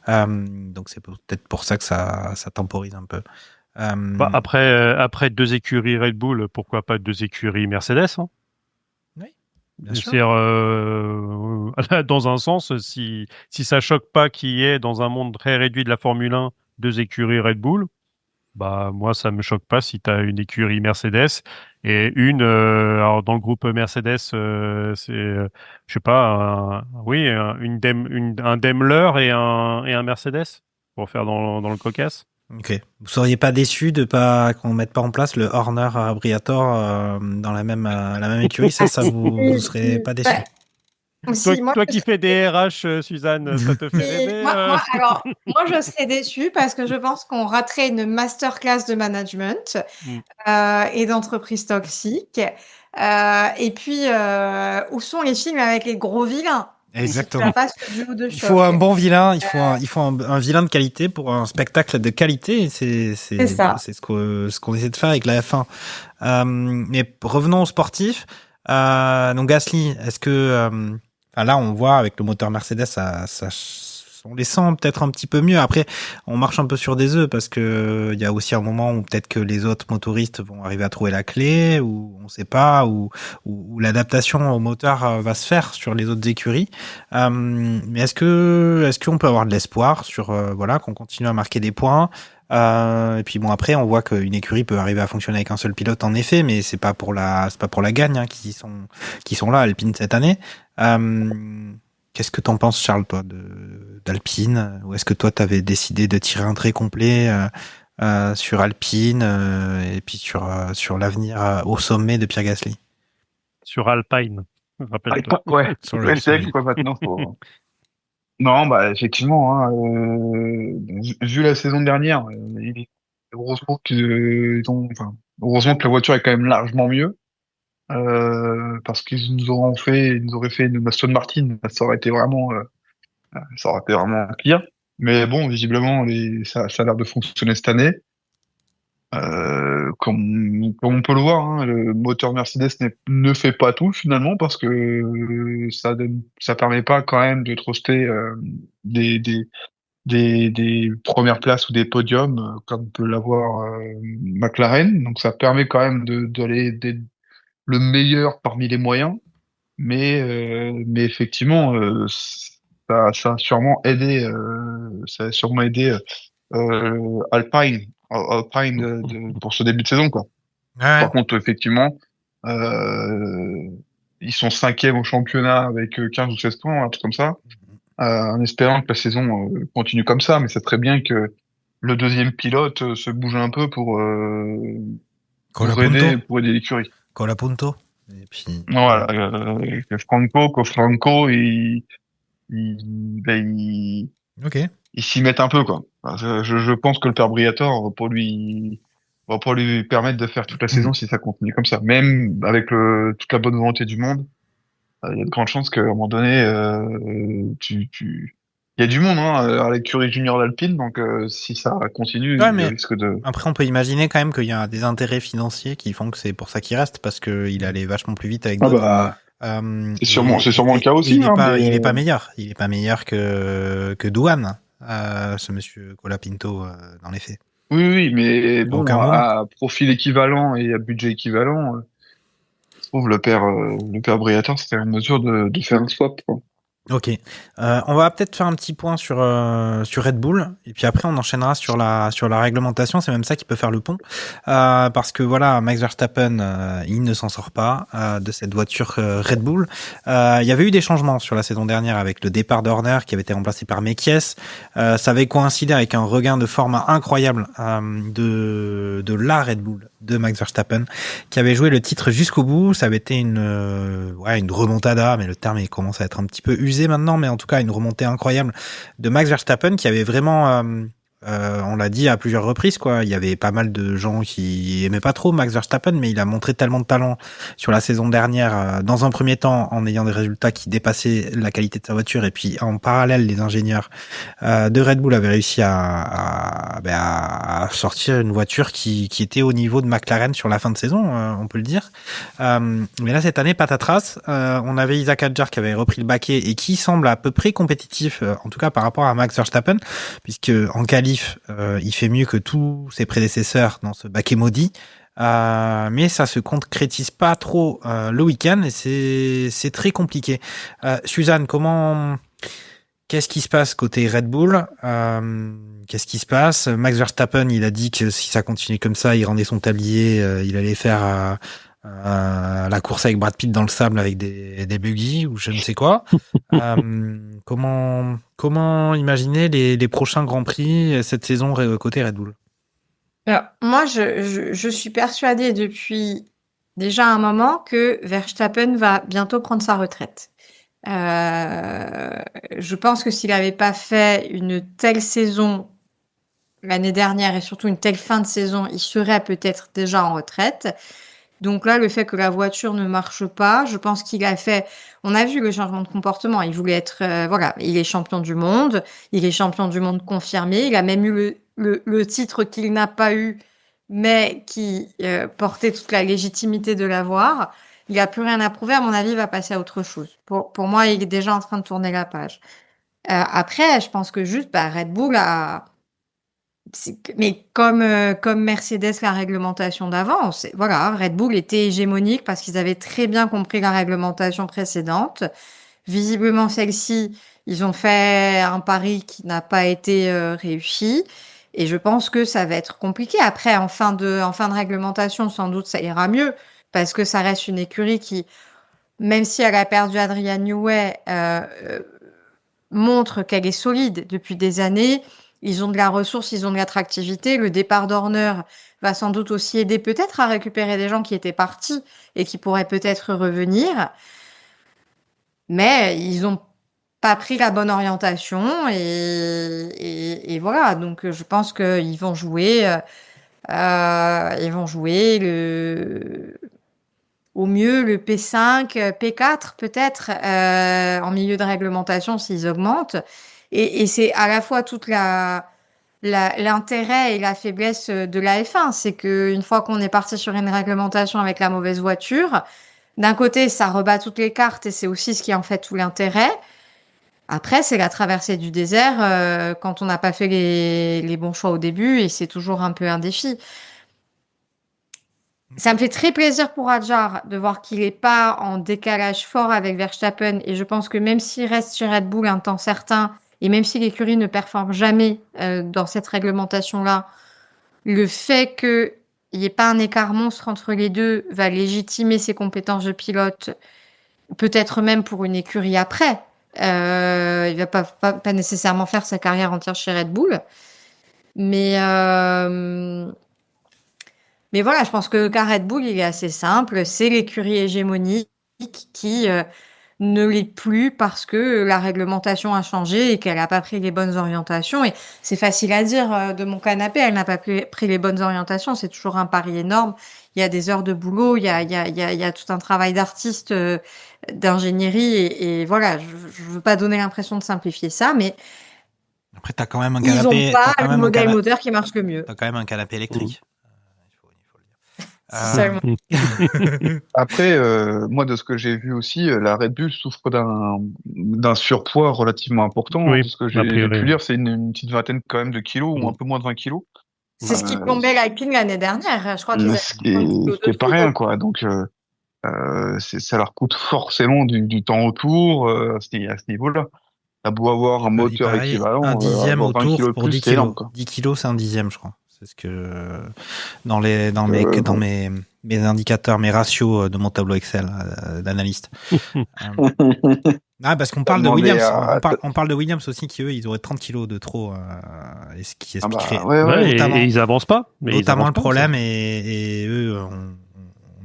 Donc c'est peut-être pour ça que ça temporise un peu. Après 2 écuries Red Bull, pourquoi pas 2 écuries Mercedes, hein? Oui, bien sûr. C'est-à-dire, dans un sens, si ça choque pas qu'il y ait dans un monde très réduit de la Formule 1 2 écuries Red Bull, moi ça me choque pas si tu as une écurie Mercedes et alors dans le groupe Mercedes, c'est je sais pas, un Daimler et un Mercedes pour faire dans le cocasse. Ok. Vous seriez pas déçu de pas qu'on mette pas en place le Horner Briatore dans la même écurie, ça vous serez pas déçu? Toi qui fais des RH, Suzanne, ça te fait rêver Moi, je serais déçue parce que je pense qu'on raterait une masterclass de management et d'entreprises toxiques. Et puis, où sont les films avec les gros vilains? Exactement. Il faut un bon vilain, il faut un vilain de qualité pour un spectacle de qualité. C'est ce qu'on essaie de faire avec la F1. Mais revenons aux sportifs. Donc Gasly, est-ce que là on voit avec le moteur Mercedes, on les sent peut-être un petit peu mieux. Après, on marche un peu sur des œufs parce que il y a aussi un moment où peut-être que les autres motoristes vont arriver à trouver la clé, ou on sait pas, ou l'adaptation au moteur va se faire sur les autres écuries. Mais est-ce qu'on peut avoir de l'espoir sur qu'on continue à marquer des points? Et puis après on voit qu'une écurie peut arriver à fonctionner avec un seul pilote en effet, mais c'est pas pour la gagne hein, qui sont là Alpine cette année. Qu'est-ce que t'en penses, Charles, toi, d'Alpine? Ou est-ce que toi, t'avais décidé de tirer un trait complet sur Alpine et puis sur l'avenir au sommet de Pierre Gasly? Sur Alpine, rappelle-toi. Ouais, c'est quoi maintenant. Non, effectivement, hein, vu la saison dernière, heureusement heureusement que la voiture est quand même largement mieux. Parce qu'ils nous auraient fait une Aston Martin, ça aurait été vraiment pire. Mais bon, visiblement, ça a l'air de fonctionner cette année. Comme on peut le voir, hein, le moteur Mercedes ne fait pas tout finalement parce que ça permet pas quand même de truster des, des, des premières places ou des podiums comme peut l'avoir McLaren. Donc ça permet quand même d'aller d'être le meilleur parmi les moyens, mais effectivement ça a sûrement aidé Alpine pour ce début de saison, quoi. Ouais. Par contre, effectivement, ils sont cinquième au championnat avec 15 ou 16 points, un truc comme ça, en espérant que la saison continue comme ça. Mais c'est très bien que le deuxième pilote se bouge un peu pour aider l'écurie. Colapunto. Et puis Voilà, Franco, ok. ils s'y mettent un peu, quoi. Enfin, je pense que le père Briatore va pas lui permettre de faire toute la saison si ça continue comme ça. Même avec toute la bonne volonté du monde, il y a de grandes chances qu'à un moment donné, il y a du monde hein, à l'écurie junior d'Alpine, donc si ça continue, Ouais, il mais risque de. après, on peut imaginer quand même qu'il y a des intérêts financiers qui font que c'est pour ça qu'il reste, parce qu'il allait vachement plus vite avec Ah d'autres. bah, c'est sûrement le cas aussi. Il est hein, pas, mais, il est pas meilleur. Il est pas meilleur que Douane, ce monsieur Colapinto, dans les faits. Oui, mais bon, aucun moment. à profil équivalent et à budget équivalent, je trouve le père Briatore, c'était en mesure de faire un swap, quoi. Ok, on va peut-être faire un petit point sur Red Bull et puis après on enchaînera sur la réglementation. C'est même ça qui peut faire le pont, parce que voilà, Max Verstappen il ne s'en sort pas de cette voiture Red Bull. Il y avait eu des changements sur la saison dernière avec le départ d'Horner qui avait été remplacé par Mekies. Ça avait coïncidé avec un regain de forme incroyable de la Red Bull de Max Verstappen qui avait joué le titre jusqu'au bout. Ça avait été une remontada, mais le terme il commence à être un petit peu usé maintenant, mais en tout cas une remontée incroyable de Max Verstappen qui avait vraiment on l'a dit à plusieurs reprises, quoi. Il y avait pas mal de gens qui aimaient pas trop Max Verstappen, mais il a montré tellement de talent sur la saison dernière, dans un premier temps en ayant des résultats qui dépassaient la qualité de sa voiture, et puis en parallèle les ingénieurs de Red Bull avaient réussi à sortir une voiture qui était au niveau de McLaren sur la fin de saison, on peut le dire. Mais là cette année, patatras, on avait Isaac Hadjar qui avait repris le baquet et qui semble à peu près compétitif, en tout cas par rapport à Max Verstappen, puisque en qualif il fait mieux que tous ses prédécesseurs dans ce baquet maudit, mais ça se concrétise pas trop le week-end et c'est très compliqué. Suzanne, qu'est-ce qui se passe côté Red Bull? Qu'est-ce qui se passe? Max Verstappen, il a dit que si ça continuait comme ça, il rendait son tablier, il allait faire la course avec Brad Pitt dans le sable avec des buggy ou je ne sais quoi. Comment imaginer les prochains Grands Prix cette saison côté Red Bull? Alors, moi, je suis persuadée depuis déjà un moment que Verstappen va bientôt prendre sa retraite. Je pense que s'il n'avait pas fait une telle saison l'année dernière et surtout une telle fin de saison, il serait peut-être déjà en retraite. Donc là, le fait que la voiture ne marche pas, je pense qu'il a fait. On a vu le changement de comportement. Il voulait être, voilà, il est champion du monde. Il est champion du monde confirmé. Il a même eu le titre qu'il n'a pas eu, mais qui portait toute la légitimité de l'avoir. Il a plus rien à prouver. À mon avis, il va passer à autre chose. Pour moi, il est déjà en train de tourner la page. Après, je pense que juste, Red Bull a. Mais comme Mercedes, la réglementation d'avant, voilà, Red Bull était hégémonique parce qu'ils avaient très bien compris la réglementation précédente. Visiblement, celle-ci, ils ont fait un pari qui n'a pas été réussi. Et je pense que ça va être compliqué. Après, en fin de réglementation, sans doute, ça ira mieux parce que ça reste une écurie qui, même si elle a perdu Adrian Newey, montre qu'elle est solide depuis des années. Ils ont de la ressource, ils ont de l'attractivité. Le départ d'Horner va sans doute aussi aider peut-être à récupérer des gens qui étaient partis et qui pourraient peut-être revenir. Mais ils ont pas pris la bonne orientation et voilà. Donc je pense qu'ils vont jouer, au mieux le P5, P4 peut-être en milieu de réglementation s'ils augmentent. Et c'est à la fois toute la l'intérêt et la faiblesse de la F1. C'est qu'une fois qu'on est parti sur une réglementation avec la mauvaise voiture, d'un côté, ça rebat toutes les cartes et c'est aussi ce qui en fait tout l'intérêt. Après, c'est la traversée du désert quand on n'a pas fait les bons choix au début et c'est toujours un peu un défi. Ça me fait très plaisir pour Hadjar de voir qu'il n'est pas en décalage fort avec Verstappen et je pense que même s'il reste chez Red Bull un temps certain et même si l'écurie ne performe jamais dans cette réglementation-là, le fait qu'il n'y ait pas un écart monstre entre les deux va légitimer ses compétences de pilote, peut-être même pour une écurie après. Il va pas nécessairement faire sa carrière entière chez Red Bull. Mais voilà, je pense que le cas Red Bull, il est assez simple. C'est l'écurie hégémonique qui ne l'est plus parce que la réglementation a changé et qu'elle n'a pas pris les bonnes orientations. Et c'est facile à dire de mon canapé, elle n'a pas pris les bonnes orientations. C'est toujours un pari énorme. Il y a des heures de boulot, il y a tout un travail d'artiste, d'ingénierie. Et voilà, je veux pas donner l'impression de simplifier ça, mais après, t'as quand même un canapé. Ils n'ont pas le modèle moteur qui marche le mieux. T'as quand même un canapé électrique. Après, moi, de ce que j'ai vu aussi, la Red Bull souffre d'un surpoids relativement important. Oui, Ce que j'ai pu lire, c'est une petite vingtaine quand même de kilos ou un peu moins de 20 kilos. C'est ce qui plombait l'Alpine l'année dernière. Je crois qu'ils ce qui est pas rien, quoi. Donc, ça leur coûte forcément du temps autour à ce niveau-là. T'as beau avoir un moteur équivalent, un dixième avoir 20 autour kilos pour 10 kilos. Énorme, 10 kilos, c'est un dixième, je crois. C'est ce que dans mes indicateurs, mes ratios de mon tableau Excel d'analyste. Parce qu'on parle de Williams. On parle de Williams aussi qui, eux, ils auraient 30 kilos de trop. Et ce qui expliquerait et ils avancent pas. Notamment le problème, et eux, on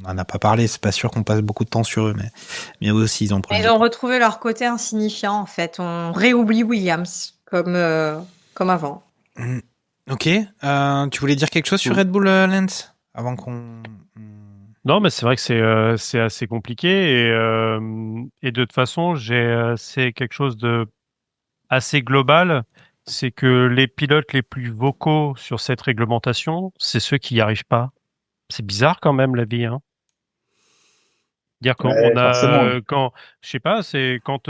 n'en a pas parlé. C'est pas sûr qu'on passe beaucoup de temps sur eux, mais eux aussi, ils ont retrouvé leur côté insignifiant, en fait. On réoublie Williams comme avant. Ok. Tu voulais dire quelque chose sur Red Bull, Lance, avant qu'on... Non, mais c'est vrai que c'est assez compliqué et de toute façon, c'est quelque chose de assez global. C'est que les pilotes les plus vocaux sur cette réglementation, c'est ceux qui n'y arrivent pas. C'est bizarre quand même la vie, hein. Dire qu'on je sais pas, c'est quand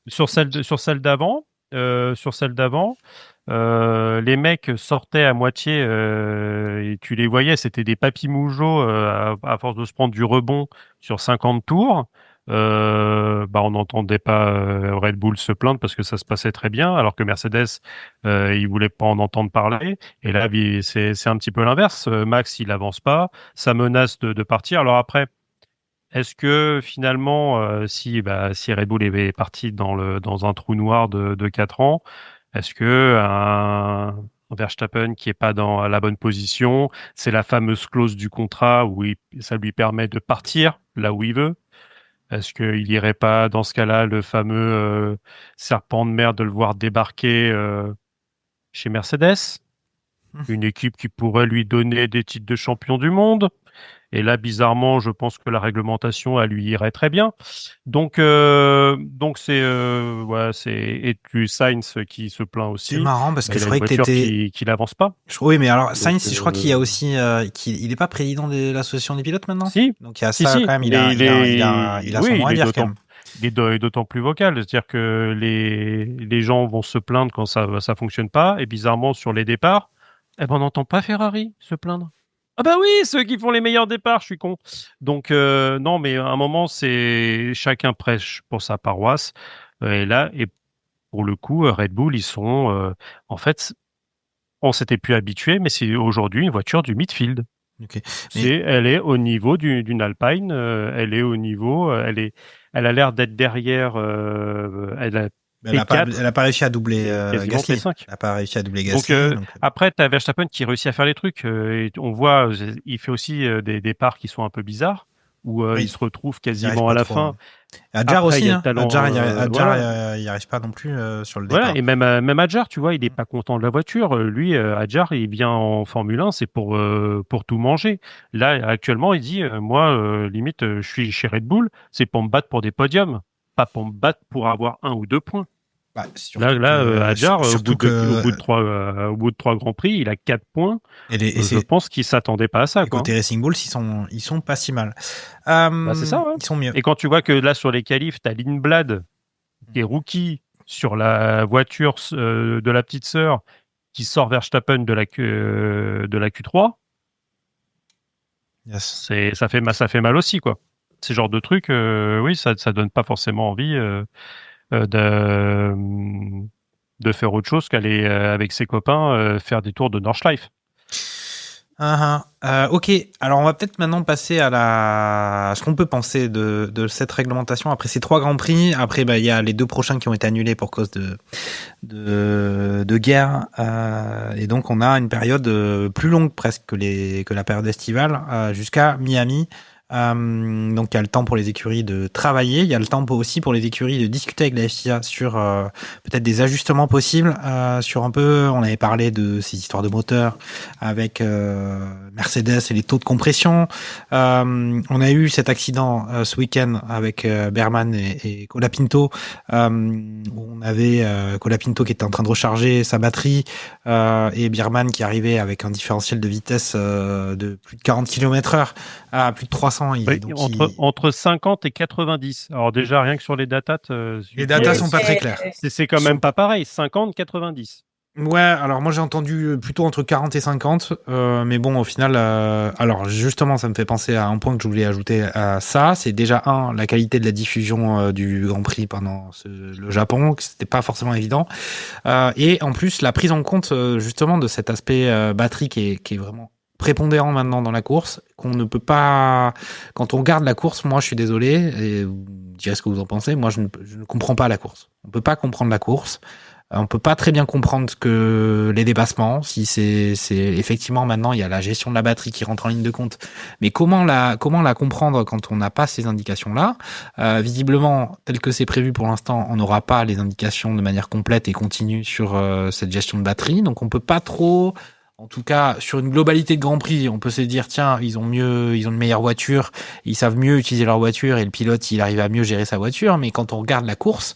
sur celle d'avant. Les mecs sortaient à moitié et tu les voyais, c'était des papy-mougeaux à force de se prendre du rebond sur 50 tours. On n'entendait pas Red Bull se plaindre parce que ça se passait très bien, alors que Mercedes, ils voulaient pas en entendre parler. Et là, c'est un petit peu l'inverse. Max, il avance pas, ça menace de partir. Alors après, est-ce que finalement, si Red Bull est parti dans un trou noir de 4 ans, est-ce que un Verstappen qui est pas dans la bonne position, c'est la fameuse clause du contrat où ça lui permet de partir là où il veut? Est-ce qu'il irait pas dans ce cas-là le fameux serpent de mer de le voir débarquer chez Mercedes, une équipe qui pourrait lui donner des titres de champion du monde? Et là, bizarrement, je pense que la réglementation, elle lui irait très bien. Donc c'est et tu Sainz qui se plaint aussi. C'est marrant parce que je croyais que t'étais qu'il avance pas. Oui, mais alors Sainz, je crois qu'il y a aussi il est pas président de l'association des pilotes maintenant. Si. Donc il y a ça quand même. Il a son mot à dire quand même. Il est d'autant plus vocal, c'est-à-dire que les gens vont se plaindre quand ça fonctionne pas, et bizarrement sur les départs, on n'entend pas Ferrari se plaindre. Ah bah oui, ceux qui font les meilleurs départs, je suis con. Donc non, mais à un moment, c'est chacun prêche pour sa paroisse. Et là, et pour le coup, Red Bull, ils sont en fait, on s'était plus habitué, mais c'est aujourd'hui une voiture du midfield. Okay. Elle est au niveau d'une Alpine. Elle est au niveau. Elle a l'air d'être derrière. Elle a pas réussi à doubler Gasly. Elle a pas réussi à doubler Gasly. Donc, après, tu as Verstappen qui réussit à faire les trucs. Et on voit, il fait aussi des départs qui sont un peu bizarres, où il se retrouve quasiment à la fin. Hadjar aussi. Hadjar, il arrive pas non plus sur le départ. Ouais, et même Hadjar, tu vois, il est pas content de la voiture. Lui, Hadjar, il vient en Formule 1, c'est pour tout manger. Là, actuellement, il dit, moi, limite, je suis chez Red Bull, c'est pour me battre pour des podiums, pas pour me battre pour avoir 1 ou 2 points. Hadjar, au bout de 3 grands prix, il a 4 points. Je pense qu'il s'attendait pas à ça. Côté Racing Bulls, ils sont pas si mal. C'est ça, ouais. Ils sont mieux. Et quand tu vois que là, sur les qualifs, t'as Lindblad, qui est rookie, sur la voiture de la petite sœur, qui sort Verstappen de la Q3. Yes. Ça fait mal aussi, quoi. Ces genres de trucs, oui, ça donne pas forcément envie de faire autre chose qu'aller avec ses copains faire des tours de Nordschleife. Ok, alors on va peut-être maintenant passer à ce qu'on peut penser de cette réglementation après ces 3 grands prix. Après, il y a les 2 prochains qui ont été annulés pour cause de guerre, et donc on a une période plus longue presque que la période estivale, jusqu'à Miami. Donc il y a le temps pour les écuries de travailler, il y a le temps aussi pour les écuries de discuter avec la FIA sur peut-être des ajustements possibles, sur un peu, on avait parlé de ces histoires de moteurs avec Mercedes et les taux de compression. On a eu cet accident ce week-end avec Berman et Colapinto, où on avait Colapinto qui était en train de recharger sa batterie, et Berman qui arrivait avec un différentiel de vitesse de plus de 40 km/h à plus de 300. Entre 50 et 90. Alors déjà, rien que sur les datas... les datas sont pas très claires. C'est quand même pas pareil, 50, 90. Ouais, alors moi j'ai entendu plutôt entre 40 et 50, mais bon, au final, alors justement, ça me fait penser à un point que je voulais ajouter à ça, c'est déjà la qualité de la diffusion du Grand Prix pendant le Japon, que c'était pas forcément évident, et en plus la prise en compte justement de cet aspect batterie qui est vraiment prépondérant maintenant dans la course, qu'on ne peut pas... Quand on regarde la course, moi je suis désolé, et vous direz ce que vous en pensez, moi je ne comprends pas la course. On peut pas comprendre la course, on peut pas très bien comprendre que les dépassements, si c'est effectivement maintenant il y a la gestion de la batterie qui rentre en ligne de compte, mais comment la comprendre quand on n'a pas ces indications-là? Visiblement, tel que c'est prévu pour l'instant, on n'aura pas les indications de manière complète et continue sur cette gestion de batterie, donc on peut pas trop... En tout cas, sur une globalité de Grand Prix, on peut se dire, tiens, ils ont une meilleure voiture, ils savent mieux utiliser leur voiture et le pilote, il arrive à mieux gérer sa voiture. Mais quand on regarde la course,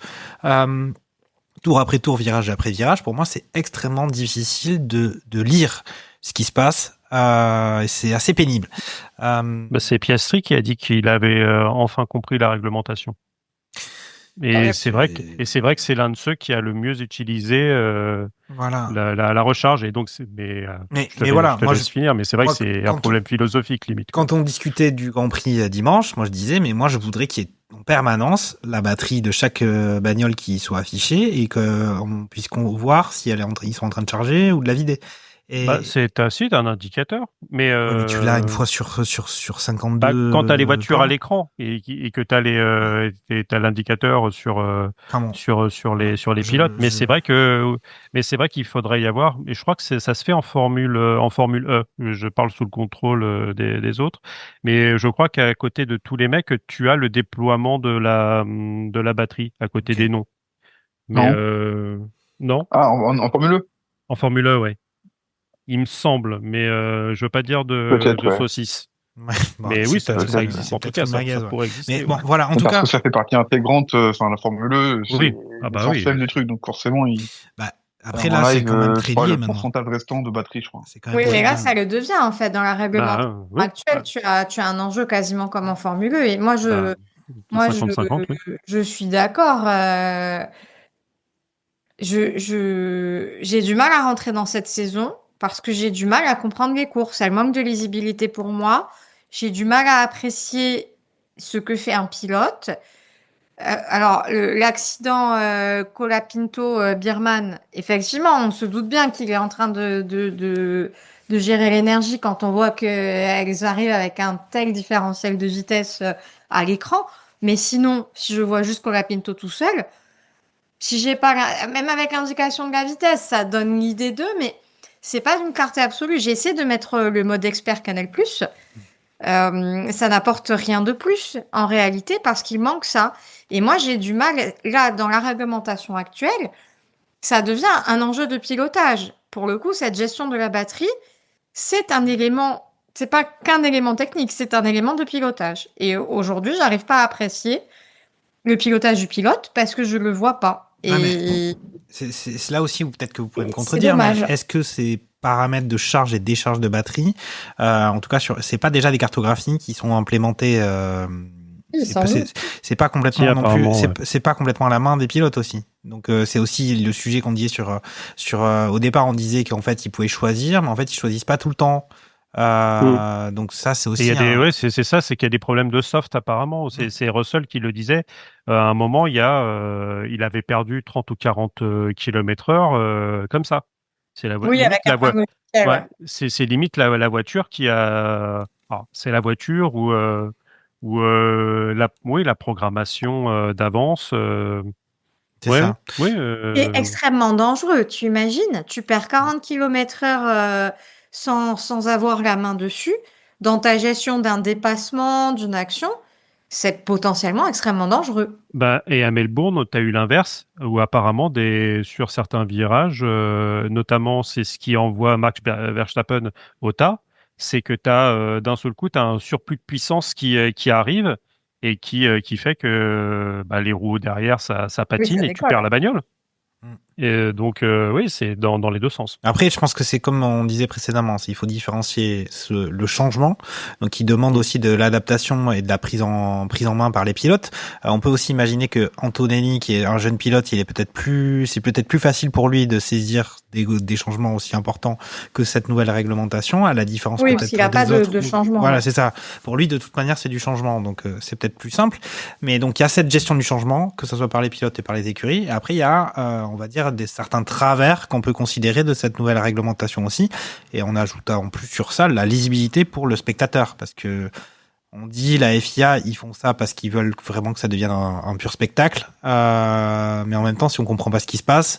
tour après tour, virage après virage, pour moi, c'est extrêmement difficile de lire ce qui se passe. C'est assez pénible. C'est Piastri qui a dit qu'il avait enfin compris la réglementation. Et c'est vrai que c'est l'un de ceux qui a le mieux utilisé la recharge. Et donc, je laisse finir, mais c'est vrai que c'est un problème philosophique limite. Quand on discutait du Grand Prix dimanche, moi je disais, mais moi je voudrais qu'il y ait en permanence la batterie de chaque bagnole qui soit affichée et qu'on puisse voir si ils sont en train de charger ou de la vider. Et... c'est un indicateur, mais tu l'as une fois sur 52. Quand tu as les voitures à l'écran et que tu as l'indicateur sur les pilotes, mais c'est vrai qu'il faudrait y avoir, et je crois que ça se fait en Formule E. Je parle sous le contrôle des autres, mais je crois qu'à côté de tous les mecs, tu as le déploiement de la batterie à côté des noms. Mais non. Ah, en Formule E. En Formule E, ouais. Il me semble, mais je veux pas dire de saucisse. Ouais, mais oui, ça existe. En tout cas, ça pourrait exister. Mais bon, voilà, en tout cas, parce que ça fait partie intégrante. La Formule E, c'est oui. du truc, donc forcément, après là, c'est quand même très lié le maintenant. pourcentage restant de batterie, je crois. Oui, mais là, ça le devient en fait dans la réglementation actuelle. Tu as un enjeu quasiment comme en Formule E, et moi, je suis d'accord. J'ai du mal à rentrer dans cette saison parce que j'ai du mal à comprendre les courses. Elle manque de lisibilité pour moi. J'ai du mal à apprécier ce que fait un pilote. Alors, l'accident Colapinto-Birman, effectivement, on se doute bien qu'il est en train de gérer l'énergie quand on voit qu'elles arrivent avec un tel différentiel de vitesse à l'écran. Mais sinon, si je vois juste Colapinto tout seul, si j'ai pas, même avec l'indication de la vitesse, ça donne l'idée d'eux, mais c'est pas une clarté absolue. J'ai essayé de mettre le mode expert Canal+. Ça n'apporte rien de plus en réalité parce qu'il manque ça. Et moi, j'ai du mal, là, dans la réglementation actuelle, ça devient un enjeu de pilotage. Pour le coup, cette gestion de la batterie, c'est un élément, c'est pas qu'un élément technique, c'est un élément de pilotage. Et aujourd'hui, j'arrive pas à apprécier le pilotage du pilote parce que je le vois pas. Et c'est là aussi où peut-être que vous pouvez me c'est contredire, mais dommage. est-ce que ces paramètres de charge et décharge de batterie, en tout cas c'est pas déjà des cartographies qui sont implémentées, Oui, c'est sans pas, doute. c'est pas complètement Si, non plus, apparemment, ouais. c'est pas complètement à la main des pilotes aussi. Donc c'est aussi le sujet qu'on disait sur au départ on disait qu'en fait ils pouvaient choisir, mais en fait ils choisissent pas tout le temps. Donc ça c'est Et il y aussi a des, un. ouais, c'est ça, c'est qu'il y a des problèmes de soft apparemment. C'est Russell qui le disait. À un moment, il avait perdu 30 ou 40 km/h comme ça. C'est Oui, avec limite un point de logiciel, ouais, ouais. c'est limite la voiture qui a. C'est la voiture ou la programmation d'avance. C'est Ouais, ça. oui. C'est extrêmement dangereux. Tu imagines, tu perds 40 km/h sans avoir la main dessus. Dans ta gestion d'un dépassement, d'une action, c'est potentiellement extrêmement dangereux. Bah, et à Melbourne, tu as eu l'inverse, où apparemment, sur certains virages, notamment c'est ce qui envoie Max Verstappen au tas, c'est que d'un seul coup, tu as un surplus de puissance qui arrive et qui fait que bah, les roues derrière, ça Oui, patine ça et tu décolle. perds la bagnole. Mm. Et donc, oui, c'est dans les deux sens. Après, je pense que c'est comme on disait précédemment, il faut différencier le changement, donc qui demande aussi de l'adaptation et de la prise en main par les pilotes. On peut aussi imaginer que Antonelli, qui est un jeune pilote, c'est peut-être plus facile pour lui de saisir des changements aussi importants que cette nouvelle réglementation, à la différence Oui, parce peut-être qu'il n'a pas des autres. de changement. Voilà, Ouais. c'est ça. Pour lui, de toute manière, c'est du changement, donc c'est peut-être plus simple. Mais donc il y a cette gestion du changement, que ce soit par les pilotes et par les écuries. Et après, il y a, on va dire, certains travers qu'on peut considérer de cette nouvelle réglementation aussi. Et on ajoute en plus sur ça la lisibilité pour le spectateur, parce que on dit la FIA, ils font ça parce qu'ils veulent vraiment que ça devienne un pur spectacle. Mais en même temps, si on comprend pas ce qui se passe,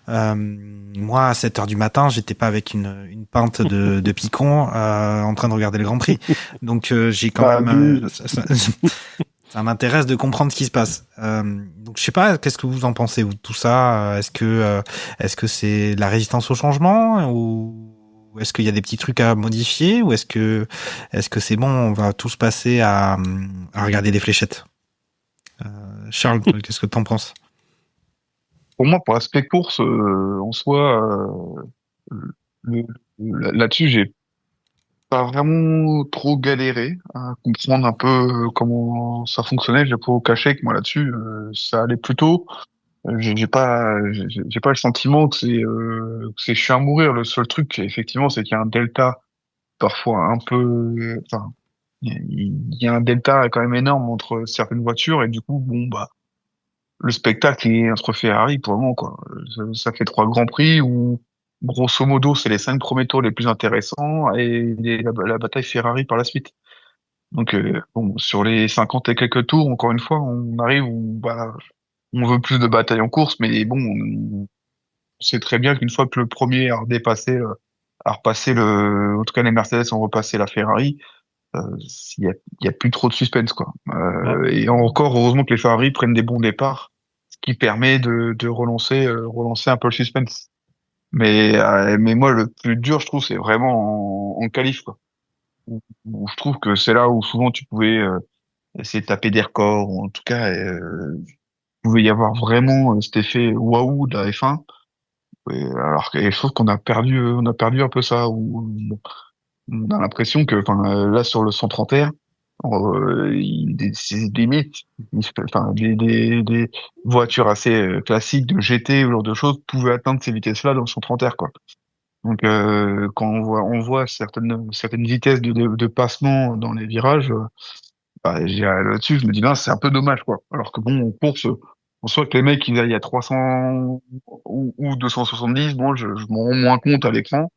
moi à 7 heures du matin, j'étais pas avec une pinte de picon en train de regarder le Grand Prix. Donc j'ai quand Bah, même ça m'intéresse de comprendre ce qui se passe. Donc je sais pas, qu'est-ce que vous en pensez vous de tout ça? Est-ce que c'est la résistance au changement ou est-ce qu'il y a des petits trucs à modifier ou est-ce que c'est bon, on va tous passer à regarder des fléchettes? Charles, qu'est-ce que t'en penses? pour moi, pour l'aspect course, en soi, le- là-dessus, j'ai pas vraiment trop galéré à comprendre un peu comment ça fonctionnait. Je vais pas vous cacher que moi là-dessus, ça allait plutôt. J'ai pas le sentiment que c'est chiant à mourir. Le seul truc, effectivement, c'est qu'il y a un delta parfois un peu. Enfin, il y a un delta quand même énorme entre certaines voitures et du coup, bon bah, le spectacle est entre Ferrari pour le moment quoi. Ça fait 3 grands prix où grosso modo c'est les 5 premiers tours les plus intéressants et la bataille Ferrari par la suite. Donc bon, sur les 50 et quelques tours, encore une fois, on arrive où bah, on veut plus de bataille en course, mais bon, on sait très bien qu'une fois que le premier a repassé en tout cas les Mercedes ont repassé la Ferrari, il y a plus trop de suspense quoi. Ouais. Et encore heureusement que les Ferrari prennent des bons départs, ce qui permet de relancer un peu le suspense. Mais moi le plus dur je trouve c'est vraiment en qualif quoi. Où je trouve que c'est là où souvent tu pouvais essayer de taper des records ou en tout cas il pouvait y avoir vraiment cet effet waouh de la F1. Alors que je trouve on a perdu un peu ça. Où on a l'impression que, enfin, là sur le 130R, c'est limite, enfin, des voitures assez classiques de GT ou ce genre de choses pouvaient atteindre ces vitesses-là dans le 130R, quoi. Donc, quand on voit certaines vitesses de passement dans les virages, bah, là-dessus, je me dis là, c'est un peu dommage, quoi. Alors que bon, en course, on soit que les mecs ils aillent à 300 ou 270, bon, je m'en rends moins compte à l'écran.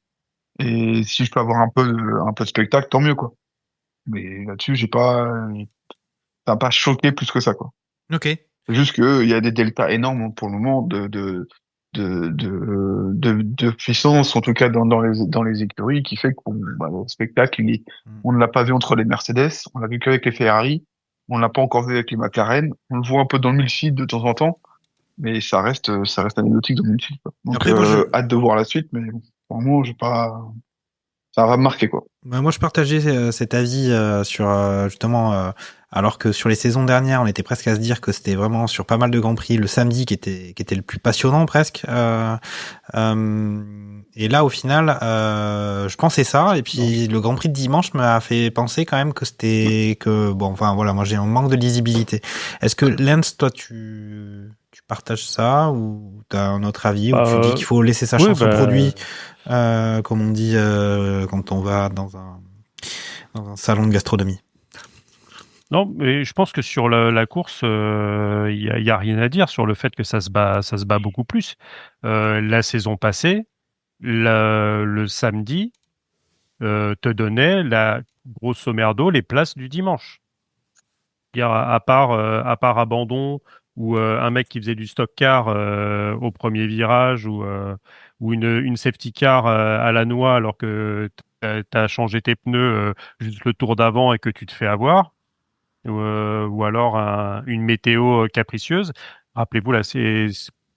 Et si je peux avoir un peu de spectacle, tant mieux, quoi. Mais là-dessus, ça m'a pas choqué plus que ça, quoi. Ok. C'est juste que il y a des deltas énormes pour le moment de puissance, en tout cas dans les écuries, qui fait que bah, le spectacle, on ne l'a pas vu entre les Mercedes, on l'a vu qu'avec les Ferrari, on l'a pas encore vu avec les McLaren, on le voit un peu dans le mille de temps en temps, mais ça reste anecdotique dans le mille quoi. Donc, Après moi je hâte de voir la suite, mais bon, pour le moment, j'ai pas. ça va me marquer, quoi. Bah, moi, je partageais cet avis sur justement, alors que sur les saisons dernières, on était presque à se dire que c'était vraiment sur pas mal de grands prix le samedi qui était le plus passionnant presque. Et là, au final, je pensais ça, et puis le Grand Prix de dimanche m'a fait penser quand même moi j'ai un manque de lisibilité. Est-ce que Lens, toi, tu partages ça, ou t'as un autre avis, ou tu dis qu'il faut laisser sa chance au produit, comme on dit quand on va dans un salon de gastronomie? Non, mais je pense que sur la course, y a rien à dire sur le fait que ça se bat beaucoup plus. La saison passée, le samedi te donnait grosso merdo les places du dimanche. À part abandon ou un mec qui faisait du stock car au premier virage, ou une safety car à la noix alors que t'as changé tes pneus juste le tour d'avant et que tu te fais avoir, ou alors une météo capricieuse. Rappelez-vous, là,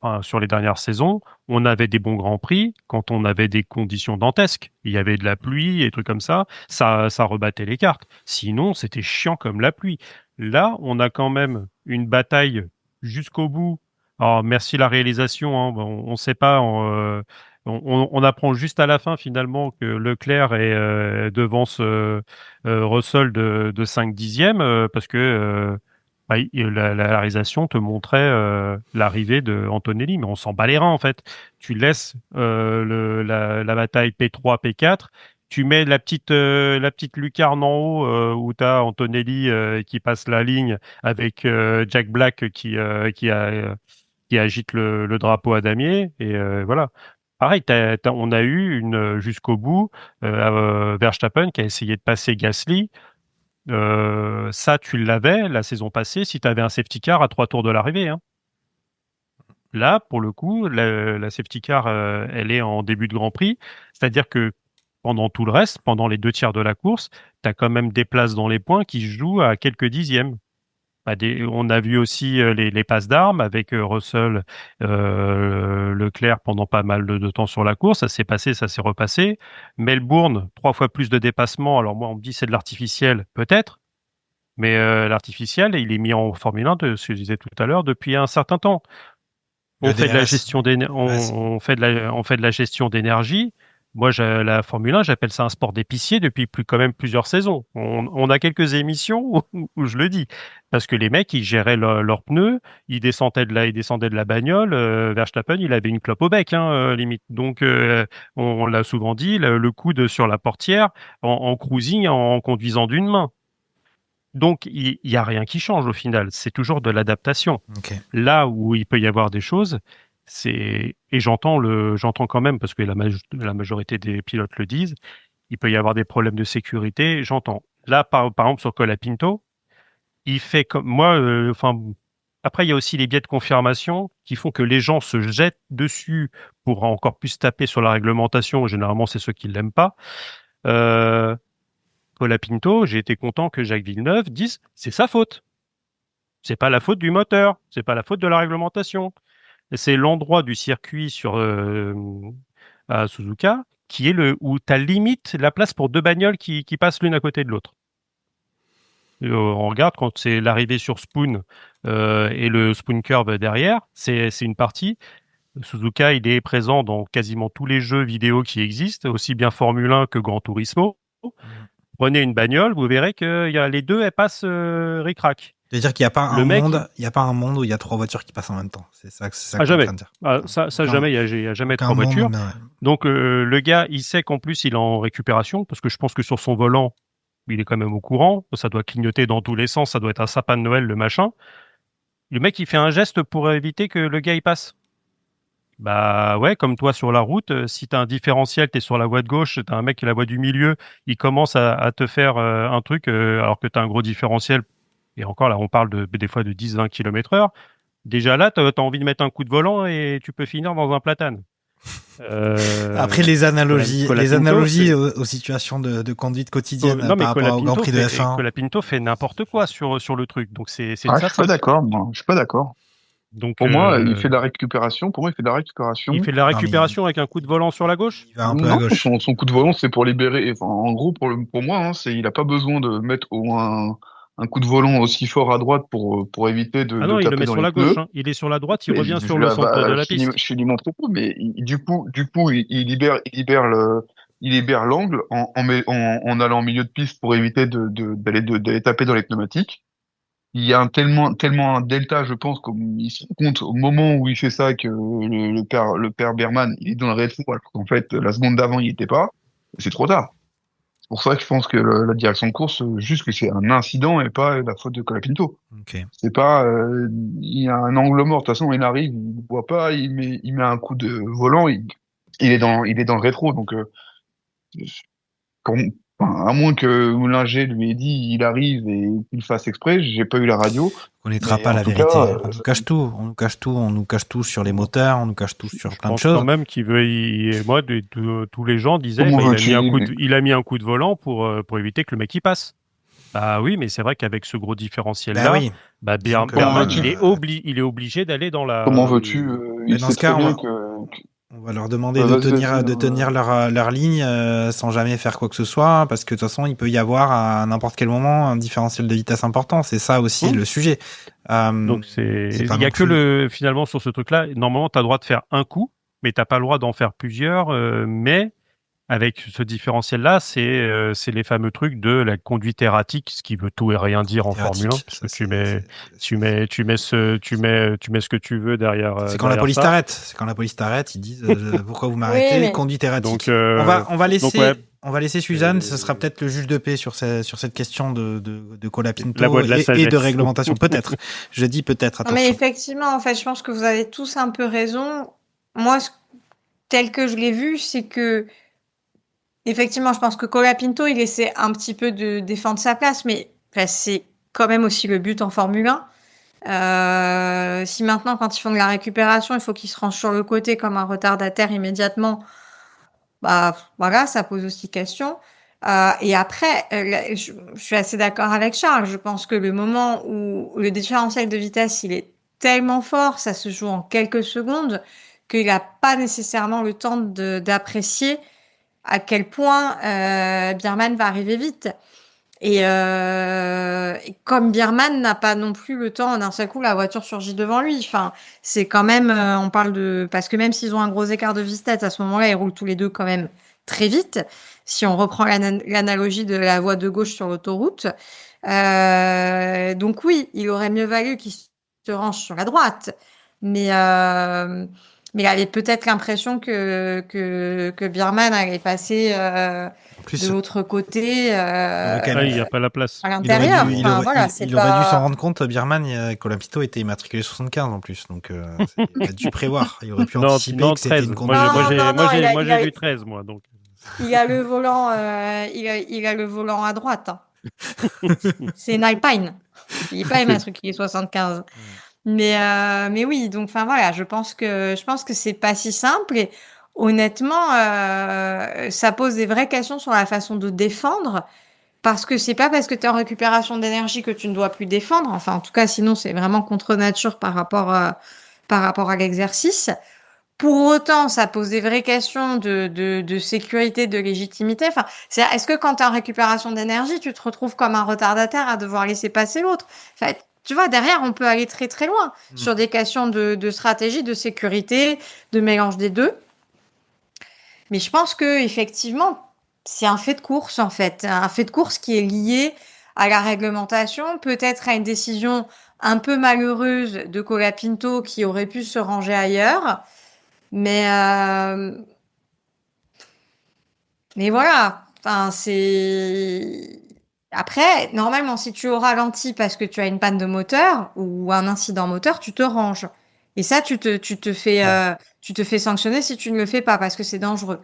enfin, sur les dernières saisons, on avait des bons grands prix quand on avait des conditions dantesques. Il y avait de la pluie et des trucs comme ça rebattait les cartes. Sinon, c'était chiant comme la pluie. Là, on a quand même une bataille jusqu'au bout. Alors, merci la réalisation, hein. On ne sait pas. On apprend juste à la fin finalement que Leclerc devance Russell de 5 dixièmes, parce que la réalisation te montrait l'arrivée de Antonelli, mais on s'en bat les reins en fait. Tu laisses la bataille P3, P4, tu mets la petite lucarne en haut où tu as Antonelli qui passe la ligne avec Jack Black qui agite le drapeau à damier, et voilà. Pareil, on a eu jusqu'au bout Verstappen qui a essayé de passer Gasly. Ça, tu l'avais la saison passée si tu avais un safety car à 3 tours de l'arrivée, hein. Là, pour le coup, la safety car, elle est en début de Grand Prix. C'est-à-dire que pendant tout le reste, pendant les 2 tiers de la course, tu as quand même des places dans les points qui se jouent à quelques dixièmes. On a vu aussi les passes d'armes avec Russell, Leclerc pendant pas mal de temps sur la course. Ça s'est passé, ça s'est repassé. Melbourne, 3 fois plus de dépassements. Alors moi, on me dit c'est de l'artificiel, peut-être. Mais l'artificiel, il est mis en Formule 1, ce que je disais tout à l'heure, depuis un certain temps. On fait de la gestion on fait de la gestion d'énergie. Moi, la Formule 1, j'appelle ça un sport d'épicier depuis quand même plusieurs saisons. On a quelques émissions où je le dis. Parce que les mecs, ils géraient leurs pneus, ils descendaient de la bagnole. Verstappen, il avait une clope au bec, hein, limite. Donc, on l'a souvent dit, le coude sur la portière, en cruising, en conduisant d'une main. Donc, il y a rien qui change au final. C'est toujours de l'adaptation. Okay. Là où il peut y avoir des choses, et j'entends quand même, parce que la majorité des pilotes le disent, il peut y avoir des problèmes de sécurité. J'entends. Là, par exemple, sur Colapinto, il fait comme moi. Après, il y a aussi les biais de confirmation qui font que les gens se jettent dessus pour encore plus taper sur la réglementation. Généralement, c'est ceux qui l'aiment pas. Colapinto, j'ai été content que Jacques Villeneuve dise c'est sa faute. C'est pas la faute du moteur, c'est pas la faute de la réglementation. C'est l'endroit du circuit à Suzuka qui est où tu as limite la place pour 2 bagnoles qui passent l'une à côté de l'autre. On regarde quand c'est l'arrivée sur Spoon et le Spoon Curve derrière, c'est une partie. Suzuka, il est présent dans quasiment tous les jeux vidéo qui existent, aussi bien Formule 1 que Gran Turismo. Prenez une bagnole, vous verrez que les deux, elles passent ric-rac. C'est-à-dire qu'il n'y a pas un monde où il y a 3 voitures qui passent en même temps. C'est ça jamais. Jamais, il n'y a jamais 3 voitures. Ouais. Donc, le gars, il sait qu'en plus, il est en récupération, parce que je pense que sur son volant, il est quand même au courant. Ça doit clignoter dans tous les sens. Ça doit être un sapin de Noël, le machin. Le mec, il fait un geste pour éviter que le gars, il passe. Bah ouais, comme toi sur la route, si t'as un différentiel, t'es sur la voie de gauche, t'as un mec qui est la voie du milieu, il commence à te faire un truc alors que t'as un gros différentiel, et encore là on parle des fois de 10-20 km/h, déjà là t'as envie de mettre un coup de volant et tu peux finir dans un platane. Après les analogies aux situations de conduite quotidienne par rapport au Grand Prix de F1. Colapinto fait n'importe quoi sur le truc, donc c'est je suis pas d'accord, moi. Je suis pas d'accord. Donc, Pour moi, il fait de la récupération. Pour moi, il fait de la récupération. il fait de la récupération avec un coup de volant sur la gauche? Il va un peu à Non, gauche. son coup de volant, c'est pour libérer. Enfin, en gros, pour moi, hein, il a pas besoin de mettre un coup de volant aussi fort à droite pour éviter Ah de non, il le taper met dans sur les la gauche, pneus. hein. Il est sur la droite, il Mais revient sur le centre de la piste. je finis mon propos, mais il libère l'angle en allant en milieu de piste pour éviter d'aller taper dans les pneumatiques. Il y a tellement un delta, je pense, comme il se rend compte au moment où il fait ça que le père Berman, il est dans le rétro, alors qu'en fait, la seconde d'avant, il n'y était pas. C'est trop tard. C'est pour ça que je pense que la direction de course, juste que c'est un incident et pas la faute de Colapinto. Ok. C'est pas, il y a un angle mort. De toute façon, il arrive, il voit pas, il met un coup de volant, il est dans le rétro. Donc, quand- enfin, à moins que Moulingé lui ait dit, il arrive et qu'il fasse exprès, j'ai pas eu la radio. On connaîtra Mais pas en la tout vérité. cas, On nous cache tout. On nous cache tout. On nous cache tout sur les moteurs. On nous cache tout sur Je plein de pense choses. quand même qu'il veut. Moi, tous les gens disaient, Comment bah, veux-tu il a mis un coup de volant pour éviter que le mec y passe. Ah oui, mais c'est vrai qu'avec ce gros différentiel-là, Bah oui. Berman, Comment veux-tu il est obligé d'aller dans la. Comment veux-tu Mais il dans sait ce cas, très bien on va leur demander Vas-y, de tenir leur ligne sans jamais faire quoi que ce soit, parce que de toute façon, il peut y avoir à n'importe quel moment un différentiel de vitesse important. C'est ça aussi le sujet. Donc c'est pas il y a non que plus- finalement sur ce truc-là, normalement, tu as le droit de faire un coup, mais t'as pas le droit d'en faire plusieurs. Mais avec ce différentiel-là, c'est les fameux trucs de la conduite erratique, ce qui veut tout et rien dire en Formule 1. erratique. Parce que tu mets ce que tu veux derrière. C'est quand la derrière police ça. t'arrête. C'est quand la police t'arrête, ils disent pourquoi vous m'arrêtez, Oui, mais- conduite erratique. Donc, On va laisser. donc, ouais. On va laisser Suzanne, ce sera peut-être le juge de paix sur cette question de Colapinto La voie de la et sagesse. de réglementation. Peut-être. Je dis peut-être, Non, mais attention. effectivement, en fait, je pense que vous avez tous un peu raison. Moi, tel que je l'ai vu, c'est que, effectivement, je pense que Colapinto, il essaie un petit peu de défendre sa place, mais enfin, c'est quand même aussi le but en Formule 1. Si maintenant, quand ils font de la récupération, il faut qu'ils se rangent sur le côté comme un retardataire immédiatement, bah voilà, ça pose aussi question. Et après, je suis assez d'accord avec Charles. Je pense que le moment où le différentiel de vitesse, il est tellement fort, ça se joue en quelques secondes, qu'il n'a pas nécessairement le temps d'apprécier à quel point Bierman va arriver vite. Et comme Bierman n'a pas non plus le temps, d'un seul coup, la voiture surgit devant lui. Enfin, c'est quand même, on parle de, parce que même s'ils ont un gros écart de vitesse, à ce moment-là, ils roulent tous les deux quand même très vite. Si on reprend l'analogie de la voie de gauche sur l'autoroute. Donc oui, il aurait mieux valu qu'il se range sur la droite. Mais il avait peut-être l'impression que Bierman allait passer, En plus, de l'autre côté, Il n'y a pas la place. à l'intérieur. il Enfin, aurait, voilà, il- c'est il aurait dû pas... s'en rendre compte, Bierman, Colapinto était immatriculé 75 en plus, donc il a dû prévoir. Il aurait pu anticiper Non, que c'était 13. une Moi, condition. Non, j'ai vu 13, moi. Donc. Il a le volant, il a le volant à droite, hein. C'est une Alpine. Il est pas immatriculé 75. Mais oui, donc enfin voilà, je pense que c'est pas si simple et honnêtement, ça pose des vraies questions sur la façon de défendre parce que c'est pas parce que tu es en récupération d'énergie que tu ne dois plus défendre. Enfin, en tout cas, sinon c'est vraiment contre nature par rapport à l'exercice. Pour autant, ça pose des vraies questions de sécurité, de légitimité. Enfin, est-ce que quand tu es en récupération d'énergie, tu te retrouves comme un retardataire à devoir laisser passer l'autre? Enfin, tu vois, derrière, on peut aller très très loin sur des questions de stratégie, de sécurité, de mélange des deux. Mais je pense que effectivement, c'est un fait de course en fait, un fait de course qui est lié à la réglementation, peut-être à une décision un peu malheureuse de Colapinto qui aurait pu se ranger ailleurs. Mais voilà, enfin c'est après normalement si tu es au ralenti parce que tu as une panne de moteur ou un incident moteur, tu te ranges. Et ça tu te fais sanctionner si tu ne le fais pas parce que c'est dangereux.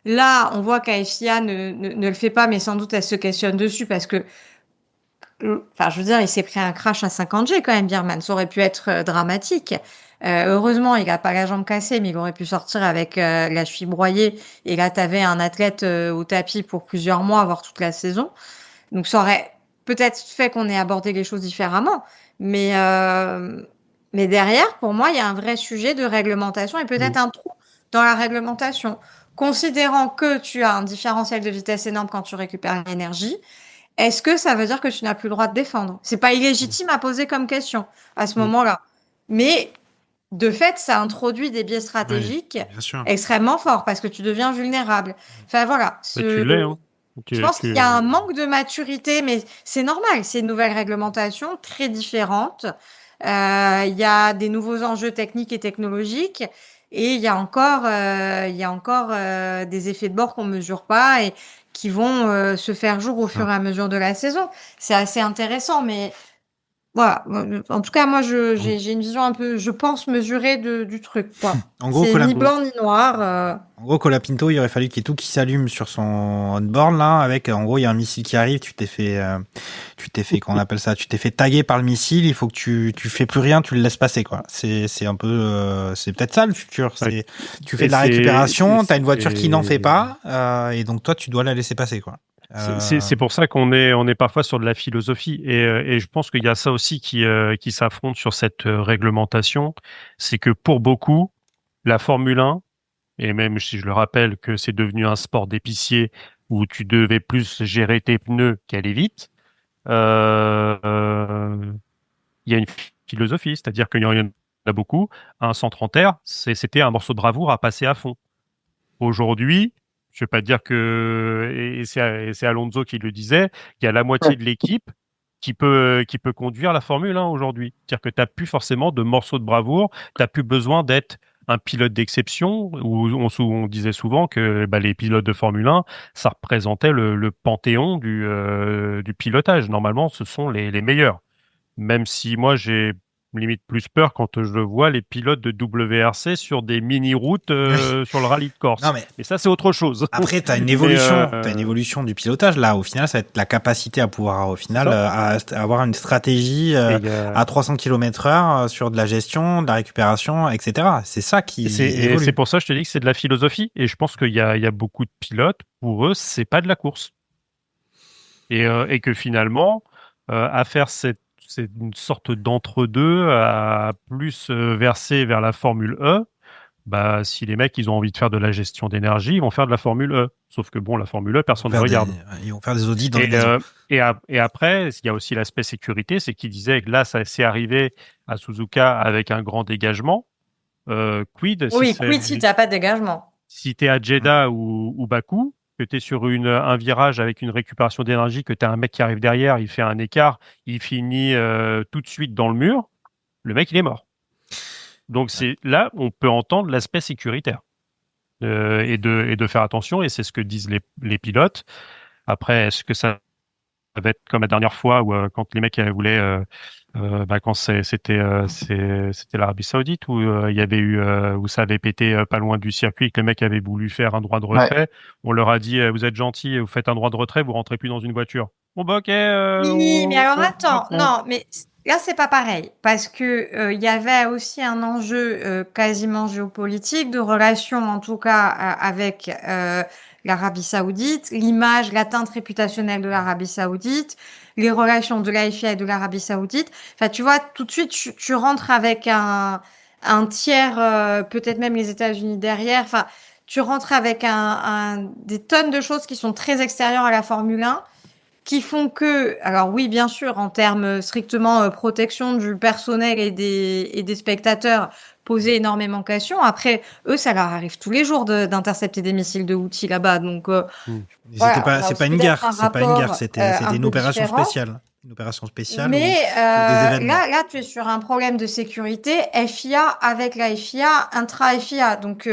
Là, on voit qu'AFIA ne le fait pas, mais sans doute elle se questionne dessus parce que enfin, je veux dire, il s'est pris un crash à 50 G quand même, Bierman. Ça aurait pu être dramatique. Heureusement, il a pas la jambe cassée, mais il aurait pu sortir avec la cheville broyée. Et là, t'avais un athlète au tapis pour plusieurs mois, voire toute la saison. Donc, ça aurait peut-être fait qu'on ait abordé les choses différemment. Mais Mais derrière, pour moi, il y a un vrai sujet de réglementation et peut-être un trou dans la réglementation. Considérant que tu as un différentiel de vitesse énorme quand tu récupères l'énergie, est-ce que ça veut dire que tu n'as plus le droit de défendre? C'est pas illégitime à poser comme question à ce moment-là. Mais de fait, ça introduit des biais stratégiques bien sûr. extrêmement forts parce que tu deviens vulnérable. Enfin voilà. Tu l'es, hein. Je pense qu'il y a un manque de maturité, mais c'est normal. C'est une nouvelle réglementation très différente. Il y a des nouveaux enjeux techniques et technologiques, et il y a encore des effets de bord qu'on mesure pas et qui vont se faire jour au fur et à mesure de la saison. C'est assez intéressant, mais voilà. En tout cas, moi, j'ai une vision un peu, je pense, mesurée du truc, quoi. En gros, c'est ni blanc ni noir. En gros, Colapinto, il aurait fallu qu'il y ait tout qui s'allume sur son on-board, là, avec, en gros, il y a un missile qui arrive, tu t'es fait, qu'on appelle ça, tu t'es fait taguer par le missile, il faut que tu fais plus rien, tu le laisses passer, quoi. C'est un peu, c'est peut-être ça, le futur. C'est, tu fais de la récupération, t'as une voiture qui n'en fait pas, et donc toi, tu dois la laisser passer, quoi. C'est pour ça qu'on est parfois sur de la philosophie et je pense qu'il y a ça aussi qui s'affronte sur cette réglementation, c'est que pour beaucoup la Formule 1, et même si je le rappelle que c'est devenu un sport d'épicier où tu devais plus gérer tes pneus qu'aller vite, il y a une philosophie, c'est-à-dire qu'il y en a beaucoup. Un 130 R, c'était un morceau de bravoure à passer à fond. Aujourd'hui, je ne vais pas dire que, et c'est Alonso qui le disait, il y a la moitié de l'équipe qui peut conduire la Formule 1 aujourd'hui. C'est-à-dire que tu n'as plus forcément de morceaux de bravoure, tu n'as plus besoin d'être un pilote d'exception, où on disait souvent que les pilotes de Formule 1, ça représentait le panthéon du pilotage. Normalement, ce sont les meilleurs. Même si moi, j'ai limite plus peur quand je vois les pilotes de WRC sur des mini-routes sur le rallye de Corse. Non, mais ça, c'est autre chose. Après, t'as une évolution, t'as une évolution du pilotage. Là, au final, ça va être la capacité à pouvoir, au final, à avoir une stratégie à 300 km/h sur de la gestion, de la récupération, etc. C'est ça qui évolue. Et c'est pour ça que je te dis que c'est de la philosophie. Et je pense qu'il y a beaucoup de pilotes, pour eux, c'est pas de la course. Et que finalement, à faire c'est une sorte d'entre-deux à plus verser vers la Formule E. Si les mecs ils ont envie de faire de la gestion d'énergie, ils vont faire de la Formule E. Sauf que bon, la Formule E, personne ne regarde. Ils vont faire des audits dans les maisons. Et après, il y a aussi l'aspect sécurité, c'est qu'ils disaient que là, ça s'est arrivé à Suzuka avec un grand dégagement. Quid si tu n'as pas de dégagement. Si tu es à Jeddah ou Bakou, que tu es sur un virage avec une récupération d'énergie, que tu as un mec qui arrive derrière, il fait un écart, il finit tout de suite dans le mur, le mec, il est mort. Donc, là, on peut entendre l'aspect sécuritaire et de faire attention, et c'est ce que disent les pilotes. Après, est-ce que ça va être comme la dernière fois où quand les mecs voulaient... quand c'était l'Arabie Saoudite où il y avait eu où ça avait pété pas loin du circuit, que le mec avait voulu faire un droit de retrait. Ouais. On leur a dit vous êtes gentils, vous faites un droit de retrait, vous rentrez plus dans une voiture. Bon ok. Oui, mais alors attends, non, mais là c'est pas pareil parce que il y avait aussi un enjeu quasiment géopolitique de relation en tout cas avec l'Arabie Saoudite, l'image, l'atteinte réputationnelle de l'Arabie Saoudite, les relations de la FIA et de l'Arabie Saoudite. Enfin, tu vois, tout de suite, tu rentres avec un tiers, peut-être même les États-Unis derrière. Enfin, tu rentres avec des tonnes de choses qui sont très extérieures à la Formule 1, qui font que, alors oui, bien sûr, en termes strictement protection du personnel et des spectateurs, poser énormément de questions. Après, eux, ça leur arrive tous les jours d'intercepter des missiles de Houthi là-bas. Donc, voilà, c'est pas une guerre, c'était une opération spéciale. Une opération spéciale. Mais là, tu es sur un problème de sécurité FIA avec la FIA, intra-FIA. Donc,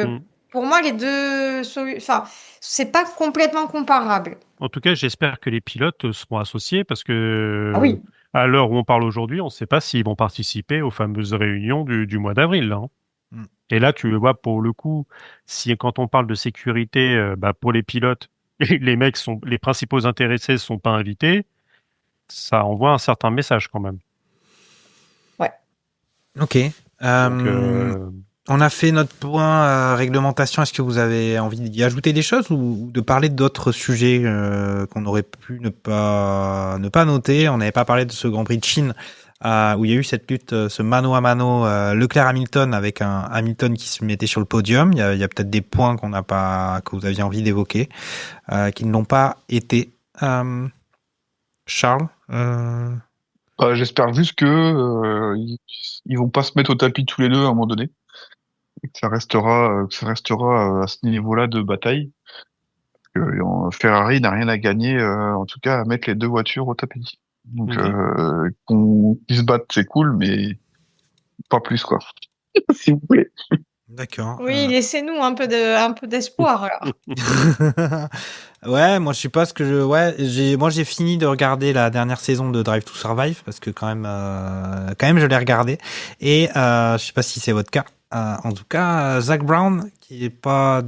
pour moi, les deux solutions, c'est pas complètement comparable. En tout cas, j'espère que les pilotes seront associés parce que oui. À l'heure où on parle aujourd'hui, on ne sait pas s'ils vont participer aux fameuses réunions du mois d'avril. Là, hein. Et là, tu le vois pour le coup, quand on parle de sécurité, pour les pilotes, les mecs les principaux intéressés ne sont pas invités. Ça envoie un certain message quand même. Ouais. Ok. On a fait notre point réglementation. Est-ce que vous avez envie d'y ajouter des choses ou de parler d'autres sujets qu'on aurait pu ne pas noter? On n'avait pas parlé de ce Grand Prix de Chine où il y a eu cette lutte, ce mano à mano Leclerc-Hamilton avec un Hamilton qui se mettait sur le podium. Il y a peut-être des points que vous aviez envie d'évoquer qui ne l'ont pas été. Charles J'espère juste que ils vont pas se mettre au tapis tous les deux à un moment donné. Et que ça restera à ce niveau-là de bataille. Ferrari n'a rien à gagner, en tout cas, à mettre les deux voitures au tapis. Donc, qu'ils se battent, c'est cool, mais pas plus, quoi. S'il vous plaît. D'accord. Oui, laissez-nous un peu d'espoir, là. Ouais, moi je suppose que j'ai fini de regarder la dernière saison de Drive to Survive parce que quand même je l'ai regardé et je sais pas si c'est votre cas. En tout cas, Zach Brown qui avait pas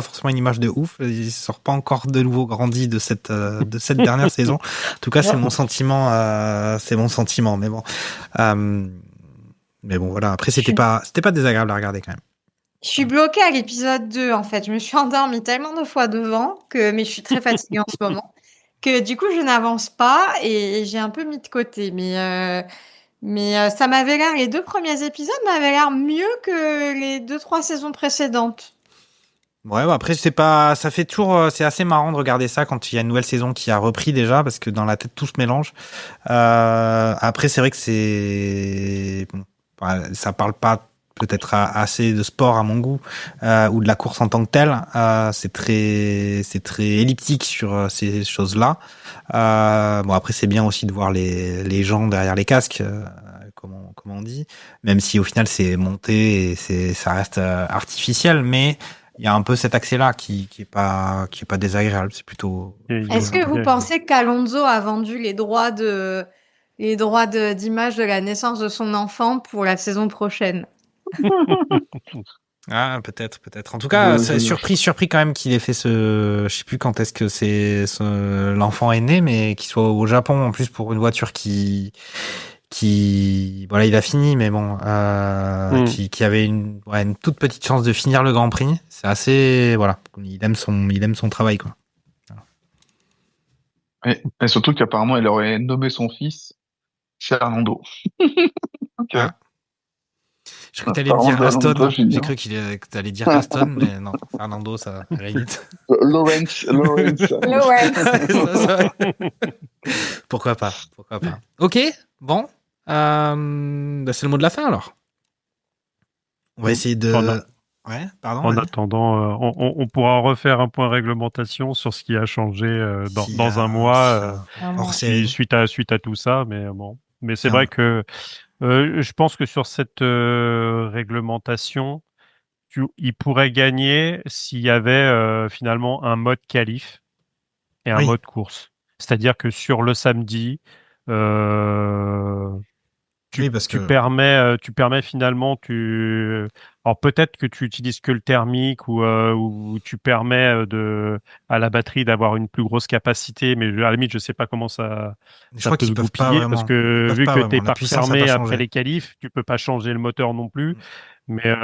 forcément une image de ouf, il sort pas encore de nouveau grandi de cette dernière saison. En tout cas, c'est mon sentiment, mais bon voilà, après c'était pas désagréable à regarder quand même. Je suis bloquée à l'épisode 2, en fait. Je me suis endormie tellement de fois devant mais je suis très fatiguée en ce moment, que du coup, je n'avance pas et j'ai un peu mis de côté. Mais ça m'avait l'air, les 2 premiers épisodes m'avaient l'air mieux que les 2-3 saisons précédentes. Ouais, après ça fait toujours, c'est assez marrant de regarder ça quand il y a une nouvelle saison qui a repris déjà parce que dans la tête tout se mélange. Après c'est vrai que ça parle pas peut-être assez de sport à mon goût ou de la course en tant que telle. C'est très elliptique sur ces choses-là. Bon après c'est bien aussi de voir les gens derrière les casques, comment on dit, même si au final c'est monté et ça reste artificiel, mais il y a un peu cet accès-là qui est pas désagréable. C'est plutôt. Est-ce que vous pensez qu'Alonso a vendu les droits d'image de la naissance de son enfant pour la saison prochaine? Ah, peut-être. En tout cas, c'est surpris quand même qu'il ait fait je sais plus quand est-ce que l'enfant est né, mais qu'il soit au Japon en plus pour une voiture qui, voilà, il a fini, mais bon, qui avait une toute petite chance de finir le Grand Prix. C'est assez, voilà, il aime son travail, quoi. Voilà. Et surtout qu'apparemment, il aurait nommé son fils Fernando. Okay. Ah. Je crois que t'allais dire Aston. J'ai cru que t'allais dire Aston, mais non, Fernando, ça limite. Lawrence. Pourquoi pas. Ok, bon. C'est le mot de la fin, alors. On va essayer de... Ouais, pardon. En attendant, on pourra refaire un point réglementation sur ce qui a changé dans un mois suite à tout ça, mais bon. Mais c'est vrai que je pense que sur cette réglementation, il pourrait gagner s'il y avait finalement un mode qualif et un mode course. C'est-à-dire que sur le samedi, tu permets finalement, alors peut-être que tu utilises que le thermique ou tu permets à la batterie d'avoir une plus grosse capacité, mais à la limite je sais pas comment ça peut se goupiller parce que vu que t'es parc fermé après les qualifs, tu peux pas changer le moteur non plus. Mais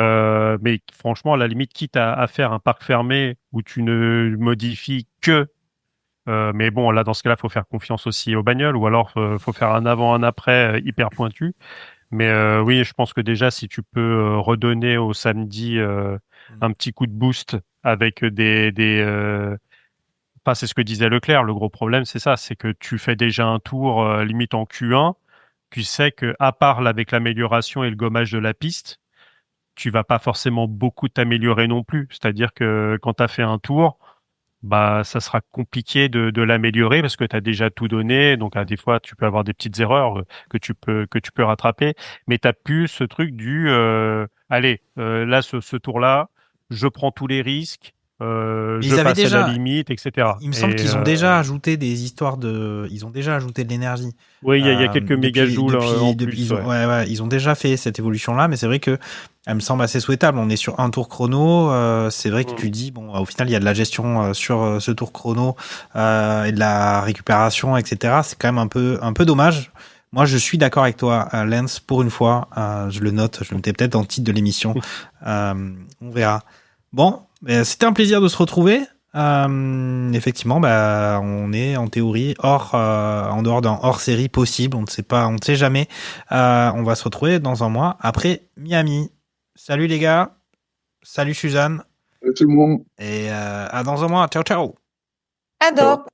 franchement à la limite quitte à faire un parc fermé où tu ne modifies que mais bon, là, dans ce cas-là, faut faire confiance aussi aux bagnoles, ou alors faut faire un avant, un après hyper pointu. Mais oui, je pense que déjà, si tu peux redonner au samedi un petit coup de boost avec c'est ce que disait Leclerc. Le gros problème, c'est ça, c'est que tu fais déjà un tour limite en Q1. Tu sais que à part avec l'amélioration et le gommage de la piste, tu vas pas forcément beaucoup t'améliorer non plus. C'est-à-dire que quand tu as fait un tour, bah ça sera compliqué de l'améliorer parce que tu as déjà tout donné, donc des fois tu peux avoir des petites erreurs que tu peux rattraper, mais tu as plus ce truc du là ce tour-là, je prends tous les risques, je passe à la limite, etc. Il me semble qu'ils ont déjà ajouté ils ont déjà ajouté de l'énergie. Oui, il y a quelques mégajoules en plus. Ils ont déjà fait cette évolution-là, mais c'est vrai que elle me semble assez souhaitable. On est sur un tour chrono. C'est vrai que tu dis, bon, au final, il y a de la gestion sur ce tour chrono et de la récupération, etc. C'est quand même un peu dommage Moi, je suis d'accord avec toi, Lance, pour une fois. Je le note, je le mettais peut-être dans le titre de l'émission. On verra. Bon, c'était un plaisir de se retrouver. Effectivement, on est en théorie en dehors d'un hors-série possible. On ne sait jamais. On va se retrouver dans un mois après Miami. Salut les gars. Salut Suzanne. Salut tout le monde. Et à dans un mois. Ciao, ciao. Adore.